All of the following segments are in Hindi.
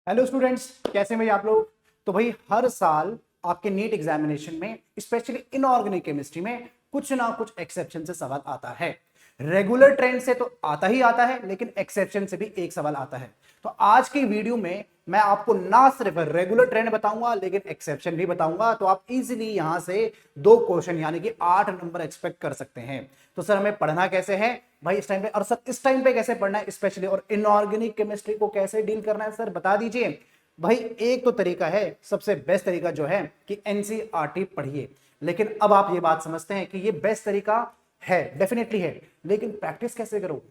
हेलो स्टूडेंट्स, कैसे में आप लोग। तो भाई हर साल आपके नीट एग्जामिनेशन में स्पेशली इनऑर्गेनिक केमिस्ट्री में कुछ ना कुछ एक्सेप्शन से सवाल आता है। रेगुलर ट्रेंड से तो आता ही आता है, लेकिन एक्सेप्शन से भी एक सवाल आता है। तो आज की वीडियो में मैं आपको ना सिर्फ रेगुलर ट्रेंड बताऊंगा लेकिन एक्सेप्शन भी बताऊंगा, तो आप इजीली यहां से 2 क्वेश्चन यानी कि 8 नंबर एक्सपेक्ट कर सकते हैं। तो सर हमें पढ़ना कैसे है भाई इस टाइम पे, और सर इस टाइम पे कैसे पढ़ना है स्पेशली, और इनऑर्गेनिक केमिस्ट्री को कैसे डील करना है सर बता दीजिए। भाई एक तो तरीका है, सबसे बेस्ट तरीका जो है कि एनसीईआरटी पढ़िए, लेकिन अब आप ये बात समझते हैं कि ये बेस्ट तरीका है, डेफिनेटली है, लेकिन प्रैक्टिस कैसे करो।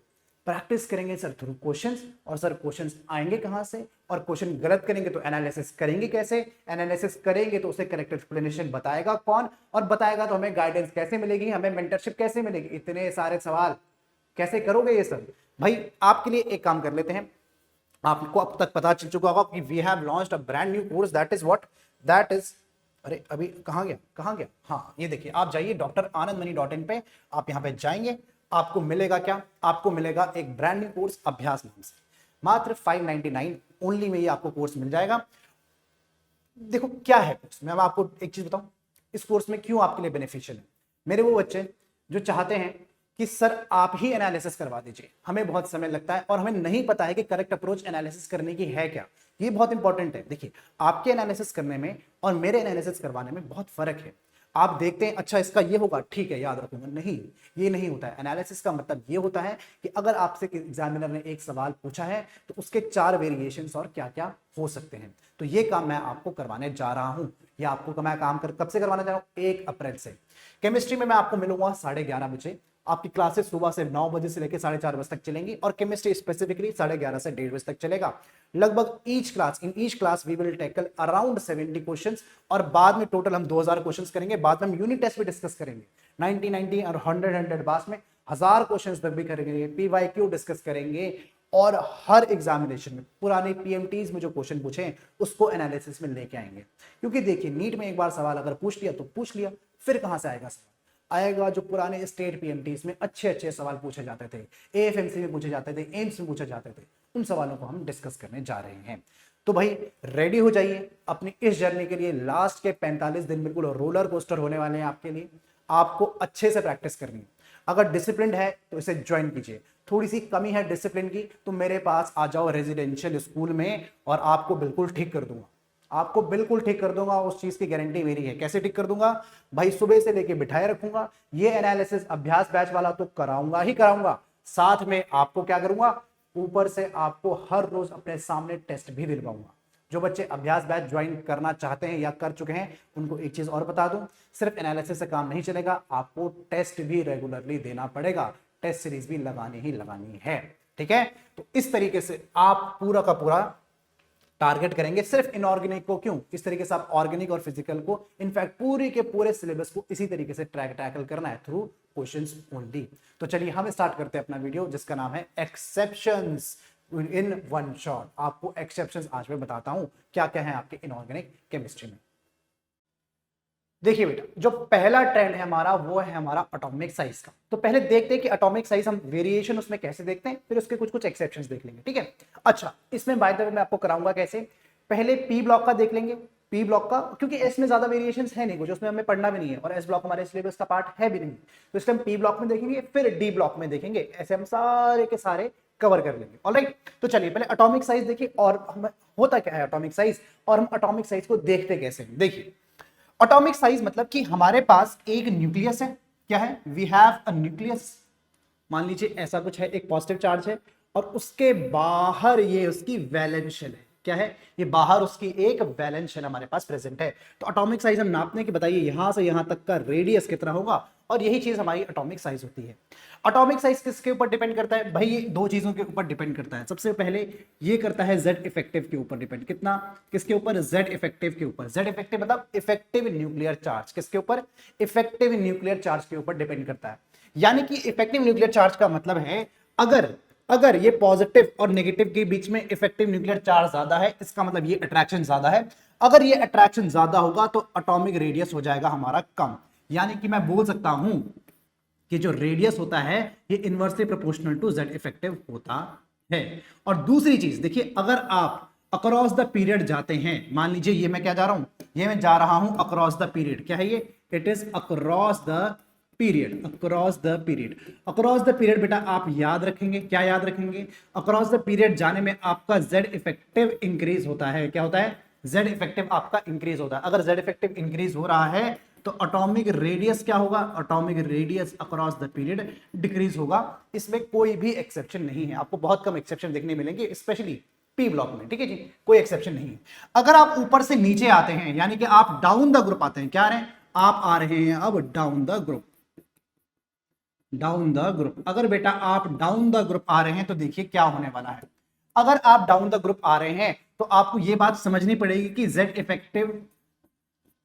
प्रैक्टिस करेंगे सर थ्रू क्वेश्चंस, और सर क्वेश्चंस आएंगे कहां से, और क्वेश्चन गलत करेंगे तो एनालिसिस करेंगे कैसे, एनालिसिस करेंगे तो उसे करेक्ट एक्सप्लेनेशन बताएगा कौन, और बताएगा तो हमें गाइडेंस कैसे मिलेगी, हमें मेंटरशिप कैसे मिलेगी। इतने सारे सवाल कैसे करोगे ये सब। भाई आपके लिए एक काम कर लेते हैं, आपको अब तक पता चल चुका होगा कि we have launched a brand new course, that is what, that is, अरे अभी कहां गया, हाँ ये देखिए, आप जाइए drAnandMani.in पे, आप यहां पे जाएंगे, आपको मिलेगा क्या, आपको मिलेगा एक ब्रांड न्यू कोर्स अभ्यास नाम से, मात्र 599 ओनली में ये आपको कोर्स मिल जाएगा। देखो क्या है कोर्स, मैं आपको एक चीज बताऊं, इस कोर्स में क्यों आपके लिए बेनिफिशियल है। मेरे वो बच्चे जो चाहते हैं कि सर आप ही एनालिसिस करवा दीजिए, हमें बहुत समय लगता है और हमें नहीं पता है कि करेक्ट अप्रोच एनालिसिस करने की है क्या, ये बहुत इंपॉर्टेंट है। देखिए आपके एनालिसिस करने में और मेरे एनालिसिस करवाने में बहुत फर्क है। आप देखते हैं अच्छा इसका ये होगा, ठीक है याद रखूंगा, नहीं ये नहीं होता है। एनालिसिस का मतलब ये होता है कि अगर आपसे एग्जामिनर ने एक सवाल पूछा है तो उसके 4 वेरिएशंस और क्या क्या हो सकते हैं। तो ये काम मैं आपको करवाने जा रहा हूं, या आपको मैं काम कब से करवाना चाह रहा हूं, 1 अप्रैल से। केमिस्ट्री में मैं आपको मिलूंगा 11:30 बजे, आपकी क्लासेस सुबह से 9 बजे से लेकर 4:30 बजे तक चलेंगी, और केमिस्ट्री स्पेसिफिकली 11:30 से 1:30 बजे तक चलेगा। लगभग in each class we will tackle around 70 questions, और बाद में टोटल हम 2000 क्वेश्चंस करेंगे। बाद में हम यूनिट टेस्ट भी डिस्कस करेंगे, 90 और 100 बाद में 1000 क्वेश्चंस तक भी करेंगे, पीवाईक्यू डिस्कस करेंगे, और हर एग्जामिनेशन में पुराने पीएमटीज में जो क्वेश्चन पूछे उसको एनालिसिस में लेके आएंगे। क्योंकि देखिए नीट में एक बार सवाल अगर पूछ लिया तो पूछ लिया, फिर कहां से आएगा सवाल, आएगा जो पुराने स्टेट पीएमटीज में अच्छे सवाल पूछे जाते थे, एएफएमसी में पूछे जाते थे, एम्स में पूछे जाते थे, उन सवालों को हम डिस्कस करने जा रहे हैं। तो भाई रेडी हो जाइए अपनी इस जर्नी के लिए। लास्ट के 45 दिन बिल्कुल रोलर कोस्टर होने वाले हैं आपके लिए, आपको अच्छे से प्रैक्टिस करनी है। अगर डिसिप्लिन है तो इसे ज्वाइन कीजिए, थोड़ी सी कमी है डिसिप्लिन की तो मेरे पास आ जाओ रेजिडेंशियल स्कूल में, और आपको बिल्कुल ठीक कर दूंगा, आपको बिल्कुल ठीक कर दूंगा, उस चीज की गारंटी मेरी है। कैसे ठीक कर दूंगा भाई, सुबह से लेके बिठाए रखूंगा, ये एनालिसिस अभ्यास बैच वाला तो कराऊंगा ही कराऊंगा, साथ में आपको क्या करूंगा, ऊपर से आपको हर रोज अपने सामने टेस्ट भी दिलवाऊंगा। जो बच्चे अभ्यास बैच ज्वाइन करना चाहते हैं या कर चुके हैं उनको एक चीज और बता दूं, सिर्फ एनालिसिस से काम नहीं चलेगा, आपको टेस्ट भी रेगुलरली देना पड़ेगा, टेस्ट सीरीज भी लगानी ही लगानी है, ठीक है। तो इस तरीके से आप पूरा का पूरा टारगेट करेंगे सिर्फ इनऑर्गेनिक को, क्यों इस तरीके से आप ऑर्गेनिक और फिजिकल को, इनफैक्ट पूरी के पूरे सिलेबस को इसी तरीके से टैकल करना है थ्रू क्वेश्चंस ओनली। तो चलिए हम स्टार्ट करते हैं अपना वीडियो जिसका नाम है एक्सेप्शंस इन वन शॉट। आपको एक्सेप्शंस आज मैं बताता हूं क्या क्या है आपके इनऑर्गेनिक केमिस्ट्री में। देखिए बेटा, जो पहला ट्रेंड है हमारा वो है हमारा एटॉमिक साइज का। तो पहले देखते हैं कि एटॉमिक साइज हम वेरिएशन उसमें कैसे देखते हैं, फिर उसके कुछ कुछ एक्सेप्शंस देख लेंगे, ठीक है। अच्छा इसमें बाय द वे मैं आपको कराऊंगा कैसे, पहले पी ब्लॉक का देख लेंगे, पी ब्लॉक का, क्योंकि एस में ज्यादा वेरिएशंस है नहीं कुछ, उसमें हमें पढ़ना भी नहीं है, और एस ब्लॉक हमारे सिलेबस का पार्ट है भी नहीं, तो इसलिए हम पी ब्लॉक में देखेंगे, फिर डी ब्लॉक में देखेंगे, ऐसे हम सारे के सारे कवर कर लेंगे। ऑलराइट, तो चलिए पहले एटॉमिक साइज देखिए, और होता क्या है एटॉमिक साइज, और हम एटॉमिक साइज को देखते कैसे हैं। देखिए एटॉमिक साइज मतलब कि हमारे पास एक न्यूक्लियस है, क्या है, वी हैव अ न्यूक्लियस, मान लीजिए ऐसा कुछ है, एक पॉजिटिव चार्ज है, और उसके बाहर ये उसकी वैलेंस शेल है, क्या है, ये बाहर उसकी एक वैलेंस शेल हमारे पास प्रेजेंट है। तो एटॉमिक साइज हम नापने की बताइए यहां से यहां तक का रेडियस कितना होगा, और यही चीज हमारी एटॉमिक साइज होती है। एटॉमिक साइज किसके ऊपर डिपेंड करता है भाई, ये 2 चीजों के ऊपर डिपेंड करता है। सबसे पहले ये करता है जेड इफेक्टिव के ऊपर डिपेंड, कितना, किसके ऊपर, जेड इफेक्टिव के ऊपर। जेड इफेक्टिव मतलब इफेक्टिव न्यूक्लियर चार्ज, किसके ऊपर, इफेक्टिव न्यूक्लियर चार्ज के ऊपर डिपेंड करता है। यानी कि इफेक्टिव न्यूक्लियर चार्ज का मतलब है अगर ये पॉजिटिव और नेगेटिव के बीच में इफेक्टिव न्यूक्लियर चार्ज ज्यादा है, इसका मतलब ये अट्रैक्शन ज्यादा है। अगर ये अट्रैक्शन ज्यादा होगा तो एटॉमिक रेडियस हो जाएगा हमारा कम। यानी कि मैं बोल सकता हूं कि जो रेडियस होता है ये inversely proportional to Z effective होता है। और दूसरी चीज देखिए, अगर आप अक्रॉस द पीरियड जाते हैं, मान लीजिए ये मैं क्या जा रहा हूं, ये मैं जा रहा हूं अक्रॉस द पीरियड, क्या है ये, it is across the period, across the period. Across the period बेटा आप याद रखेंगे, क्या याद रखेंगे, अक्रॉस द पीरियड जाने में आपका जेड इफेक्टिव इंक्रीज होता है, क्या होता है, जेड इफेक्टिव आपका इंक्रीज होता है। अगर जेड इफेक्टिव इंक्रीज हो रहा है तो ऑटोमिक रेडियस क्या होगा, atomic radius across the period decrease होगा। इसमें कोई भी एक्सेप्शन नहीं है, आपको बहुत कम एक्सेप्शन देखने मिलेंगे स्पेशली पी ब्लॉक में, ठीक है जी, कोई एक्सेप्शन नहीं है। अगर आप ऊपर से नीचे आते हैं यानी कि आप डाउन द ग्रुप आते हैं, क्या आ रहे हैं, आप आ रहे हैं अब down the group, down the group. अगर बेटा आप डाउन द ग्रुप आ रहे हैं तो देखिए क्या होने वाला है। अगर आप डाउन द ग्रुप आ रहे हैं तो आपको यह बात समझनी पड़ेगी कि जेड इफेक्टिव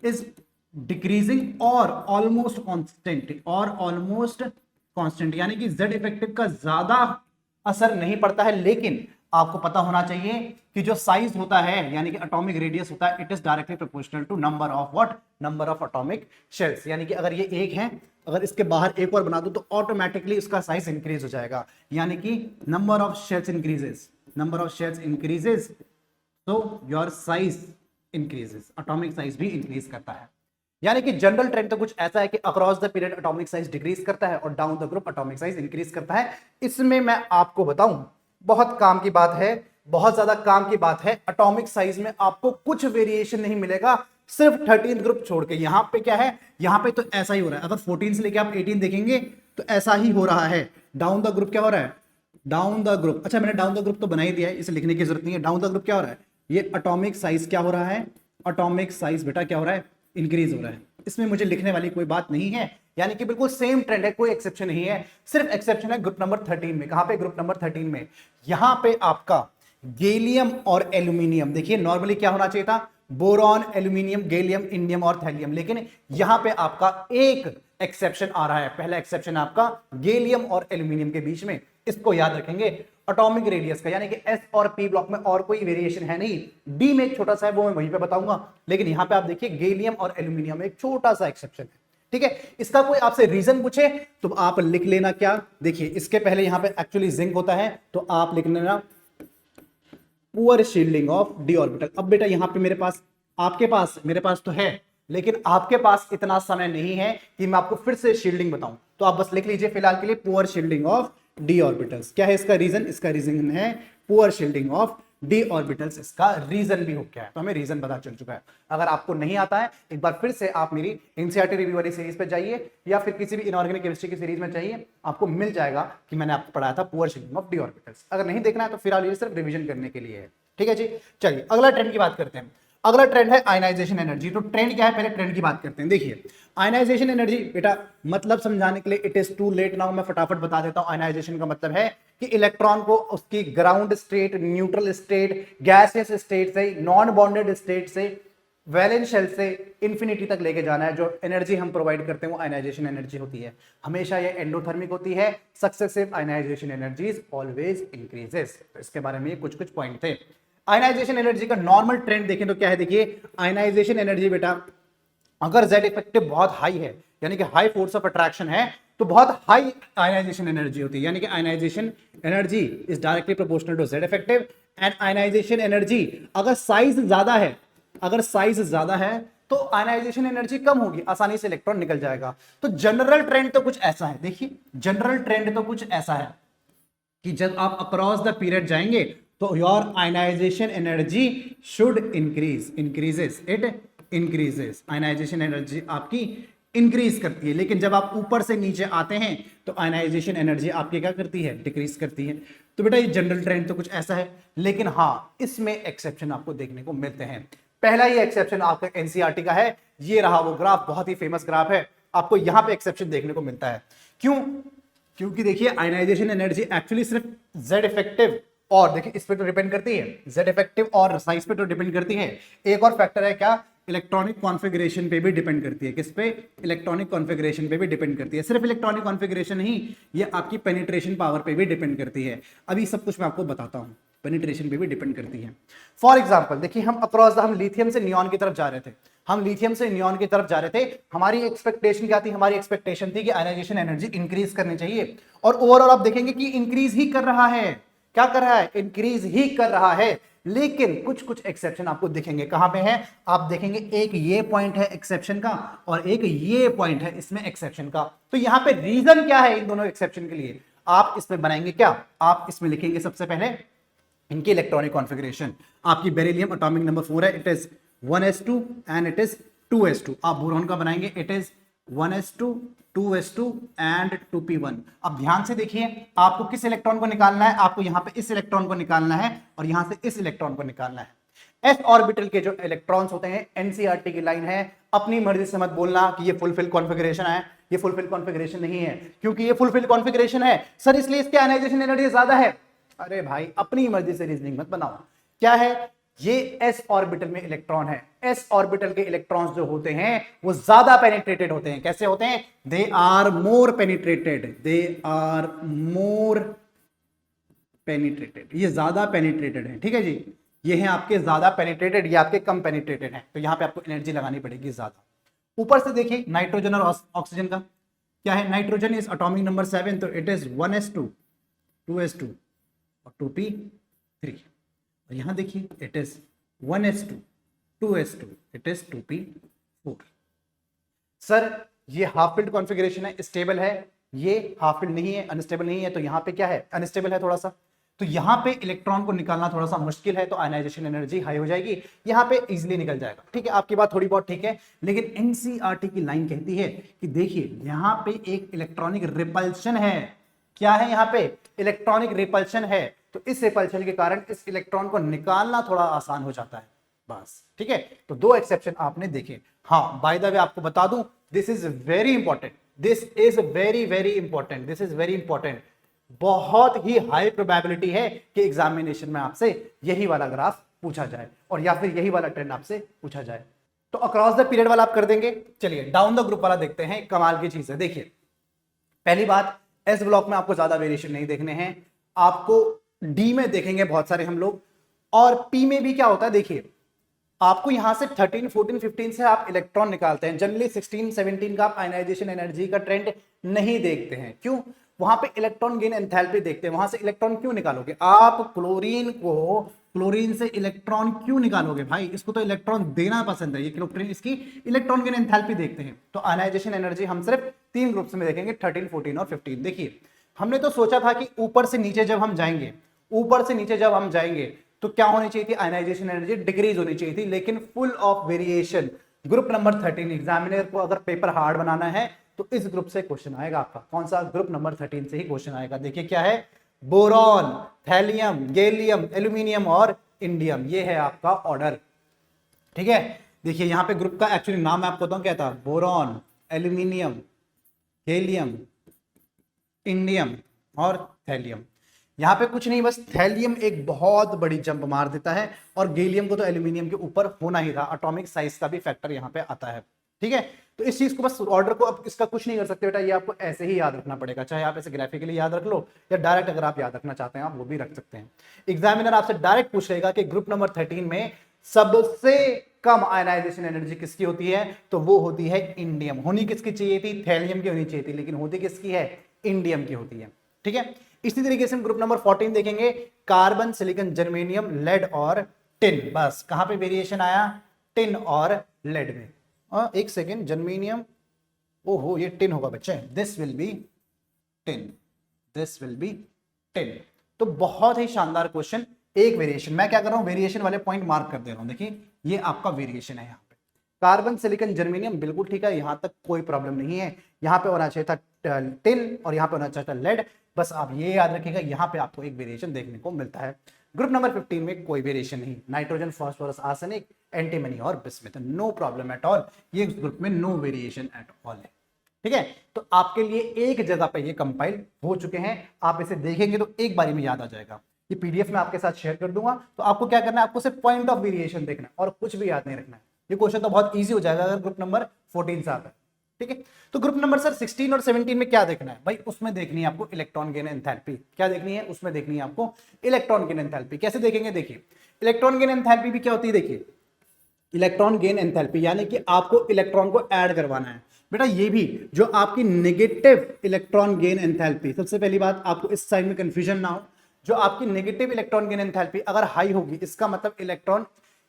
इज डिक्रीजिंग और ऑलमोस्ट कांस्टेंट, और ऑलमोस्ट कांस्टेंट, यानी कि जेड इफेक्टिव का ज्यादा असर नहीं पड़ता है। लेकिन आपको पता होना चाहिए कि जो साइज होता है यानी कि एटॉमिक रेडियस होता है, it is directly proportional to number of what, number of atomic shells. यानी कि अगर ये एक है, अगर इसके बाहर एक और बना दो तो ऑटोमेटिकली उसका साइज इंक्रीज हो जाएगा, यानी कि number of shells increases, number of shells increases तो your size increases, atomic size भी इंक्रीज करता है। यानी कि जनरल ट्रेंड तो कुछ ऐसा है कि across the period atomic size decrease करता है और down the group atomic size increase करता है। इसमें मैं आपको बताऊं, बहुत काम की बात है, बहुत ज्यादा काम की बात है, एटॉमिक साइज में आपको कुछ वेरिएशन नहीं मिलेगा, सिर्फ 13 ग्रुप छोड़ के। यहां पे क्या है, यहां पे तो ऐसा ही हो रहा है, अगर 14 से लेके आप 18 देखेंगे तो ऐसा ही हो रहा है। डाउन द ग्रुप क्या हो रहा है, डाउन द ग्रुप, अच्छा मैंने डाउन द ग्रुप तो बना ही दिया है, इसे लिखने की जरूरत नहीं है। डाउन द ग्रुप क्या हो रहा है, ये एटॉमिक साइज क्या हो रहा है, एटॉमिक साइज बेटा क्या हो रहा है, इंक्रीज हो रहा है। इसमें मुझे लिखने वाली कोई बात नहीं है, यानी कि बिल्कुल सेम ट्रेंड है, कोई एक्सेप्शन नहीं है। सिर्फ एक्सेप्शन है ग्रुप नंबर 13 में। कहां पे, ग्रुप नंबर 13 में। यहां पे आपका गैलियम और एल्यूमिनियम, देखिए नॉर्मली क्या होना चाहिए था, बोरॉन, एल्यूमिनियम, गैलियम, इंडियम और थैलियम, लेकिन यहां पे आपका एक एक्सेप्शन आ रहा है। पहला एक्सेप्शन आपका गैलियम और एल्यूमिनियम के बीच में, इसको याद रखेंगे, एटॉमिक रेडियस का, यानी कि एस और पी ब्लॉक में और कोई वेरिएशन है नहीं। डी में एक छोटा सा है, वो मैं वहीं पे बताऊंगा, लेकिन यहां पे आप देखिए गैलियम और एल्यूमिनियम में एक छोटा सा एक्सेप्शन है, ठीक है। इसका कोई आपसे रीजन पूछे तो आप लिख लेना, क्या, देखिए इसके पहले यहां पे एक्चुअली जिंक होता है तो आप लिख लेना poor shielding of D orbital. अब बेटा यहां पे मेरे पास, आपके पास, मेरे पास तो है, लेकिन आपके पास इतना समय नहीं है कि मैं आपको फिर से शील्डिंग बताऊं, तो आप बस लिख लीजिए फिलहाल के लिए poor shielding of D orbitals. क्या है इसका रीजन, इसका रीजन है poor shielding of D orbitals. इसका रीजन भी हो क्या है, तो हमें रीजन पता चल चुका है। अगर आपको नहीं आता है, एक बार फिर से आप मेरी एनसीईआरटी रिव्यू वाली सीरीज पे जाइए या फिर किसी भी इनऑर्गेनिक केमिस्ट्री की सीरीज में जाइए, आपको मिल जाएगा कि मैंने आपको पढ़ाया था poor shielding of D orbitals. अगर नहीं देखना है तो फिलहाल ये सिर्फ रिवीजन करने के लिए है, ठीक है जी। चलिए अगला ट्रेंड की बात करते हैं। अगला ट्रेंड है आयनाइजेशन एनर्जी। तो ट्रेंड क्या है, पहले ट्रेंड की बात करते हैं। देखिए आयनाइजेशन एनर्जी बेटा, मतलब समझाने के लिए it is too late now, मैं फटाफट बता देता हूं। आयनाइजेशन का मतलब है कि इलेक्ट्रॉन को उसकी ground state, neutral state, gaseous state से, नॉन बॉन्डेड स्टेट से, वैलेंस शेल से इंफिनिटी तक लेके जाना है। जो एनर्जी हम प्रोवाइड करते हैं वो आयनाइजेशन एनर्जी होती है। हमेशा ये एंडोथर्मिक होती है। Successive ionization energies always increases. तो इसके बारे में कुछ कुछ पॉइंट थे। आयनाइजेशन एनर्जी का नॉर्मल ट्रेंड देखें तो क्या है, देखिए आयनाइजेशन एनर्जी बेटा, अगर जेड इफेक्टिव बहुत हाई है यानी कि हाई फोर्स ऑफ अट्रैक्शन है तो बहुत हाई आयनाइजेशन एनर्जी होती है, यानी कि ionization energy is directly proportional to Z effective. And ionization energy अगर साइज ज्यादा है, अगर साइज ज्यादा है तो आयनाइजेशन एनर्जी कम होगी, आसानी से इलेक्ट्रॉन निकल जाएगा। तो जनरल ट्रेंड तो कुछ ऐसा है, देखिए जनरल ट्रेंड तो कुछ ऐसा है कि जब आप अक्रॉस द पीरियड जाएंगे तो your ionization energy should increase, increases, it increases. Ionization energy आपकी इंक्रीज करती है, लेकिन जब आप ऊपर से नीचे आते हैं तो आयनाइजेशन एनर्जी आपकी क्या करती है, डिक्रीज करती है। तो बेटा ये जनरल ट्रेंड तो कुछ ऐसा है, लेकिन हाँ इसमें एक्सेप्शन आपको देखने को मिलते हैं। पहला ये एक्सेप्शन आपका एनसीईआरटी का है, ये रहा वो ग्राफ, बहुत ही फेमस ग्राफ है, आपको यहां पे एक्सेप्शन देखने को मिलता है। क्यों, क्योंकि देखिए आयनाइजेशन एनर्जी एक्चुअली सिर्फ जेड इफेक्टिव और देखिए इस पे तो डिपेंड करती है, जेड इफेक्टिव और साइज पे तो डिपेंड करती है। एक और फैक्टर है क्या, इलेक्ट्रॉनिक कॉन्फ़िगरेशन पे भी डिपेंड करती है। किस पे, इलेक्ट्रॉनिक कॉन्फ़िगरेशन पे भी डिपेंड करती है। सिर्फ इलेक्ट्रॉनिक कॉन्फ़िगरेशन नहीं, ये आपकी पेनिट्रेशन पावर पे भी डिपेंड करती है। अभी सब कुछ मैं आपको बताता हूँ, पेनिट्रेशन पे भी डिपेंड करती है। फॉर एग्जाम्पल देखिए हम अक्रॉस द, हम लिथियम से नियॉन की तरफ जा रहे थे, हम लिथियम से नियॉन की तरफ जा रहे थे। हमारी एक्सपेक्टेशन क्या थी, हमारी एक्सपेक्टेशन थी कि आयनाइजेशन एनर्जी इंक्रीज करनी चाहिए, और ओवरऑल आप देखेंगे कि इंक्रीज ही कर रहा है। क्या कर रहा है, इंक्रीज ही कर रहा है। लेकिन कुछ कुछ एक्सेप्शन आपको दिखेंगे। कहां पे है आप देखेंगे, एक ये पॉइंट है एक्सेप्शन का और एक ये पॉइंट है इसमें एक्सेप्शन का। तो यहां पे रीजन क्या है इन दोनों एक्सेप्शन के लिए, आप इसमें बनाएंगे क्या, आप इसमें लिखेंगे सबसे पहले इनकी इलेक्ट्रॉनिक कॉन्फ़िगरेशन। आपकी बेरिलियम एटॉमिक नंबर 4 है, it is 1s2 and it is 2s2। आप बोरॉन का बनाएंगे, it is 1s2 2s2 and 2p1। अब ध्यान से देखिए, आपको किस इलेक्ट्रॉन को निकालना है, आपको यहां पे इस इलेक्ट्रॉन को निकालना है और यहां से इस इलेक्ट्रॉन को निकालना है। एस ऑर्बिटल के जो इलेक्ट्रॉन्स होते हैं, एनसीईआरटी की लाइन है, अपनी मर्जी से मत बोलना कि ये फुलफिल कॉन्फ़िगरेशन है, ये फुलफिल कॉन्फ़िगरेशन नहीं है। क्योंकि ये फुलफिल कॉन्फ़िगरेशन है सर इसलिए इसके आयनाइजेशन एनर्जी ज्यादा है। अरे भाई अपनी मर्जी से रीजनिंग मत बनाओ। क्या है, ये एस ऑर्बिटल में इलेक्ट्रॉन है, एस ऑर्बिटल के इलेक्ट्रॉन्स जो होते हैं वो ज्यादा पेनिट्रेटेड होते हैं। कैसे होते हैं, they are more penetrated, they are more penetrated, ये ज्यादा पेनिट्रेटेड है। ठीक है जी, ये है आपके ज्यादा पेनिट्रेटेड, ये आपके कम पेनिट्रेटेड है, तो यहां पे आपको एनर्जी लगानी पड़ेगी ज्यादा। ऊपर से देखिए नाइट्रोजन और ऑक्सीजन का क्या है, नाइट्रोजन इज एटॉमिक नंबर 7, तो इट इज 1s2 2s2 और 2p3। और यहां देखिए it is 1s2 2s2 it is 2p4। Sir ये हाफ फिल्ड कॉन्फ़िगरेशन है, स्टेबल है, ये हाफ फिल्ड नहीं है, अनस्टेबल नहीं है, तो यहां पे क्या है, अनस्टेबल है थोड़ा सा, तो यहां पे इलेक्ट्रॉन को निकालना थोड़ा सा मुश्किल है, तो आयनाइजेशन एनर्जी हाई हो जाएगी, यहां पे इजीली निकल जाएगा। ठीक है, आपकी बात थोड़ी बहुत ठीक है, लेकिन एनसीईआरटी की लाइन कहती है कि देखिए यहां पे एक इलेक्ट्रॉनिक रिपल्शन है। क्या है, यहां पे इलेक्ट्रॉनिक रिपल्शन है, तो इस रिपल्शन के कारण इस इलेक्ट्रॉन को निकालना थोड़ा आसान हो जाता है बस। ठीक है, तो दो एक्सेप्शन आपने देखे। हाँ बाय द वे आपको बता दूं, this is very important, this is very very important, this is very important. बहुत ही हाई प्रोबेबिलिटी है कि एग्जामिनेशन में आपसे यही वाला ग्राफ पूछा जाए और या फिर यही वाला ट्रेंड आपसे पूछा जाए। तो अक्रॉस द पीरियड वाला आप कर देंगे। चलिए डाउन द ग्रुप वाला देखते हैं, कमाल की चीज है। देखिए पहली बात, एस ब्लॉक में आपको ज्यादा वेरिएशन नहीं देखने हैं, आपको डी में देखेंगे बहुत सारे हम लोग, और पी में भी क्या होता है, देखिए आपको यहां से 13 14 15 से आप इलेक्ट्रॉन निकालते हैं, जनरली 16 17 का आप आयनाइजेशन एनर्जी का ट्रेंड नहीं देखते हैं। क्यों, वहां पे इलेक्ट्रॉन गेन एंथैल्पी देखते हैं, वहां से इलेक्ट्रॉन क्यों निकालोगे आप, क्लोरीन से इलेक्ट्रॉन क्यों निकालोगे भाई, इसको तो इलेक्ट्रॉन देना पसंद है, ये क्लोरीन इसकी इलेक्ट्रॉन गेन एंथैल्पी देखते हैं। तो आयनाइजेशन एनर्जी हम सिर्फ 3 ग्रुप्स में देखेंगे, 13 14 और 15। देखिए हमने तो सोचा था कि ऊपर से नीचे जब हम जाएंगे, ऊपर से नीचे जब हम जाएंगे तो क्या होनी चाहिए थी, आयनाइजेशन एनर्जी डिक्रीज होनी चाहिए थी, लेकिन full of variation. Group number 13, examiner को अगर पेपर हार्ड बनाना है तो इस ग्रुप से क्वेश्चन आएगा आपका। कौन सा, ग्रुप नंबर 13 से ही क्वेश्चन आएगा। देखिए क्या है, बोरॉन, थैलियम, गैलियम, एल्यूमिनियम और इंडियम, ये है आपका ऑर्डर। ठीक है, देखिए यहां पे ग्रुप का एक्चुअली नाम मैं आपको बताऊं क्या था, बोरॉन, एल्यूमिनियम, गैलियम, इंडियम और थैलियम। यहां पे कुछ नहीं, बस थैलियम एक बहुत बड़ी जंप मार देता है और गैलियम को तो एल्यूमिनियम के ऊपर होना ही था, एटॉमिक साइज का भी फैक्टर यहां पे आता है। ठीक है, तो इस चीज को बस ऑर्डर को अब इसका कुछ नहीं कर सकते बेटा, ये आपको ऐसे ही याद रखना पड़ेगा, चाहे आप ऐसे ग्राफिकली याद रख लो या डायरेक्ट अगर आप याद रखना चाहते हैं आप वो भी रख सकते हैं। एग्जामिनर आपसे डायरेक्ट पूछ लेगा कि ग्रुप नंबर 13 में सबसे कम आयनाइजेशन एनर्जी किसकी होती है, तो वो होती है इंडियम। होनी किसकी चाहिए थी, थैलियम की होनी चाहिए थी, लेकिन होती किसकी है, इंडियम की होती है। ठीक है, इसी तरीके से हम ग्रुप नंबर 14 देखेंगे, कार्बन, सिलिकॉन, जर्मेनियम, लेड और टिन। बस कहां पे वेरिएशन आया, टिन और लेड में। एक सेकेंड, जर्मेनियम, ओहो ये टिन होगा बच्चे, this will be tin, this will be tin. तो बहुत ही शानदार क्वेश्चन, एक वेरिएशन, मैं क्या कर रहा हूं, वेरिएशन वाले पॉइंट मार्क कर दे रहा हूं। देखिए ये आपका वेरिएशन है, यहाँ पे कार्बन, सिलिकॉन, जर्मेनियम बिल्कुल ठीक है, यहां तक कोई प्रॉब्लम नहीं है। यहां पे होना चाहिए था टिन और यहां पे होना चाहिए था लेड। बस आप ये याद रखिएगा, यहां पे आपको एक वेरिएशन देखने को मिलता है। ग्रुप नंबर 15 में कोई वेरिएशन नहीं, नाइट्रोजन, फास्फोरस, आर्सेनिक, एंटीमनी और bismuth, no problem at all, ये ग्रुप में नो वेरिएशन एट ऑल है। ठीक है, तो आपके लिए एक जगह पे ये कंपाइल हो चुके हैं, आप इसे देखेंगे तो एक बारी में याद आ जाएगा। ये पीडीएफ में आपके साथ शेयर कर दूंगा, तो आपको क्या करना है, आपको सिर्फ पॉइंट ऑफ वेरिएशन देखना है और कुछ भी याद नहीं रखना है। ये क्वेश्चन तो बहुत इजी हो जाएगा अगर ग्रुप नंबर 14 से आता है। ठीक है, तो ग्रुप नंबर सर 16 और 17 में क्या देखना है भाई, उसमें देखनी है आपको इलेक्ट्रॉन गेन एंथैल्पी। क्या देखनी है, उसमें देखनी है आपको इलेक्ट्रॉन गेन एंथैल्पी। कैसे देखेंगे, देखिए इलेक्ट्रॉन गेन एंथैल्पी भी क्या होती है, देखिए इलेक्ट्रॉन गेन एंथैल्पी यानी कि आपको इलेक्ट्रॉन को ऐड करवाना है बेटा। ये भी जो आपकी नेगेटिव इलेक्ट्रॉन गेन एंथैल्पी, सबसे पहली बात आपको इस साइड में कंफ्यूजन ना हो, जो आपकी नेगेटिव इलेक्ट्रॉन गेन एंथैल्पी अगर हाई होगी, इसका मतलब इलेक्ट्रॉन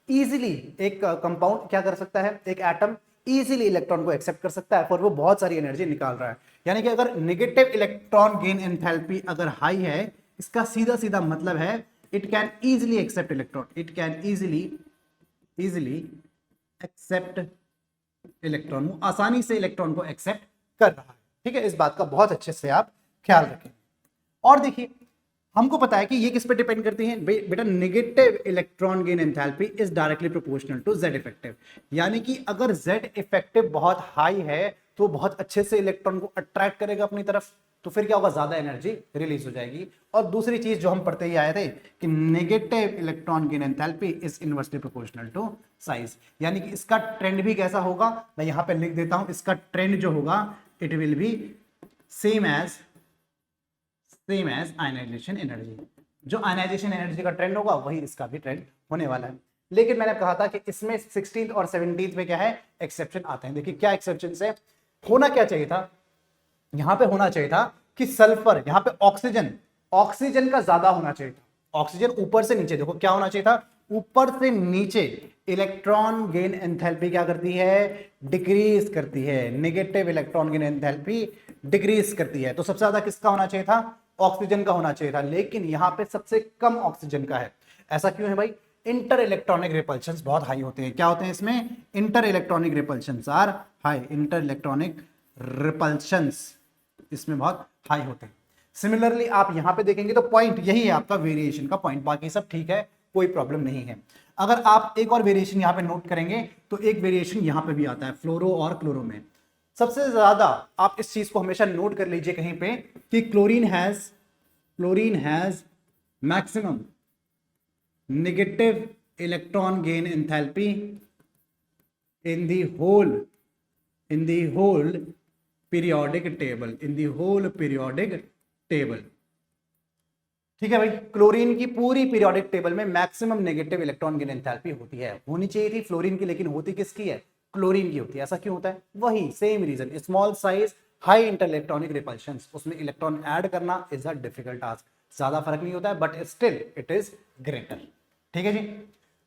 इजीली, एक कंपाउंड क्या कर सकता है, एक एटम इजीली इलेक्ट्रॉन को एक्सेप्ट कर सकता है और वो बहुत सारी एनर्जी निकाल रहा है। यानी कि अगर नेगेटिव इलेक्ट्रॉन गेन एंथैल्पी अगर हाई है, इसका सीधा सीधा मतलब है it can easily accept electron, it can easily accept electron, वो आसानी से इलेक्ट्रॉन को एक्सेप्ट कर रहा है। ठीक है, इस बात का बहुत अच्छे से आप ख्याल रखें। और देखिए, हमको पता है कि ये किस पे डिपेंड करती है बेटा, negative electron gain enthalpy is directly proportional to Z effective. यानी कि अगर जेड इफेक्टिव बहुत हाई है तो बहुत अच्छे से इलेक्ट्रॉन को अट्रैक्ट करेगा अपनी तरफ, तो फिर क्या होगा, ज्यादा एनर्जी रिलीज हो जाएगी। और दूसरी चीज जो हम पढ़ते ही आए थे कि negative electron gain enthalpy is inversely proportional to size. यानी कि इसका ट्रेंड भी कैसा होगा, मैं यहां पे लिख देता हूं, इसका ट्रेंड जो होगा it will be same as ionization energy. जो आयनाइजेशन एनर्जी का ट्रेंड होगा वही इसका भी ट्रेंड होने वाला है। लेकिन मैंने कहा था कि इसमें 16th और 17th में क्या है, एक्सेप्शन आते हैं। देखिए क्या एक्सेप्शन है, होना क्या चाहिए था, यहां पे होना चाहिए था कि सल्फर, यहां पे ऑक्सीजन का ज्यादा होना चाहिए था। ऑक्सीजन ऊपर से नीचे, देखो क्या होना चाहिए था, ऊपर से नीचे इलेक्ट्रॉन गेन एंथैल्पी क्या करती है, डिक्रीज करती है। Negative electron gain enthalpy decrease करती है। तो सबसे ज्यादा किसका होना चाहिए था, ऑक्सीजन का होना चाहिए था, लेकिन यहां पे सबसे कम ऑक्सीजन का है। ऐसा क्यों है भाई, इंटर इलेक्ट्रॉनिक रिपल्शंस बहुत हाई होते हैं। क्या होते हैं इसमें, inter electronic repulsions are high, inter electronic repulsions इसमें बहुत हाई होते हैं। सिमिलरली आप यहां पे देखेंगे तो पॉइंट यही है आपका वेरिएशन का पॉइंट, बाकी सब ठीक है, कोई प्रॉब्लम नहीं है। अगर आप एक और वेरिएशन यहां पे नोट करेंगे तो एक वेरिएशन यहां पे भी आता है फ्लोरो और क्लोरो में। सबसे ज्यादा आप इस चीज को हमेशा नोट कर लीजिए कहीं पे कि chlorine has maximum negative electron gain enthalpy in the whole periodic table. ठीक है भाई, क्लोरीन की पूरी पीरियोडिक टेबल में maximum negative electron gain enthalpy होती है। होनी चाहिए थी फ्लोरीन की, लेकिन होती किसकी है, क्लोरीन की होती है। ऐसा क्यों होता है, वही same reason, small size high inter electronic repulsions, उसमें इलेक्ट्रॉन ऐड करना इज अ डिफिकल्ट टास्क। ज्यादा फर्क नहीं होता है but still it is greater. ठीक है जी,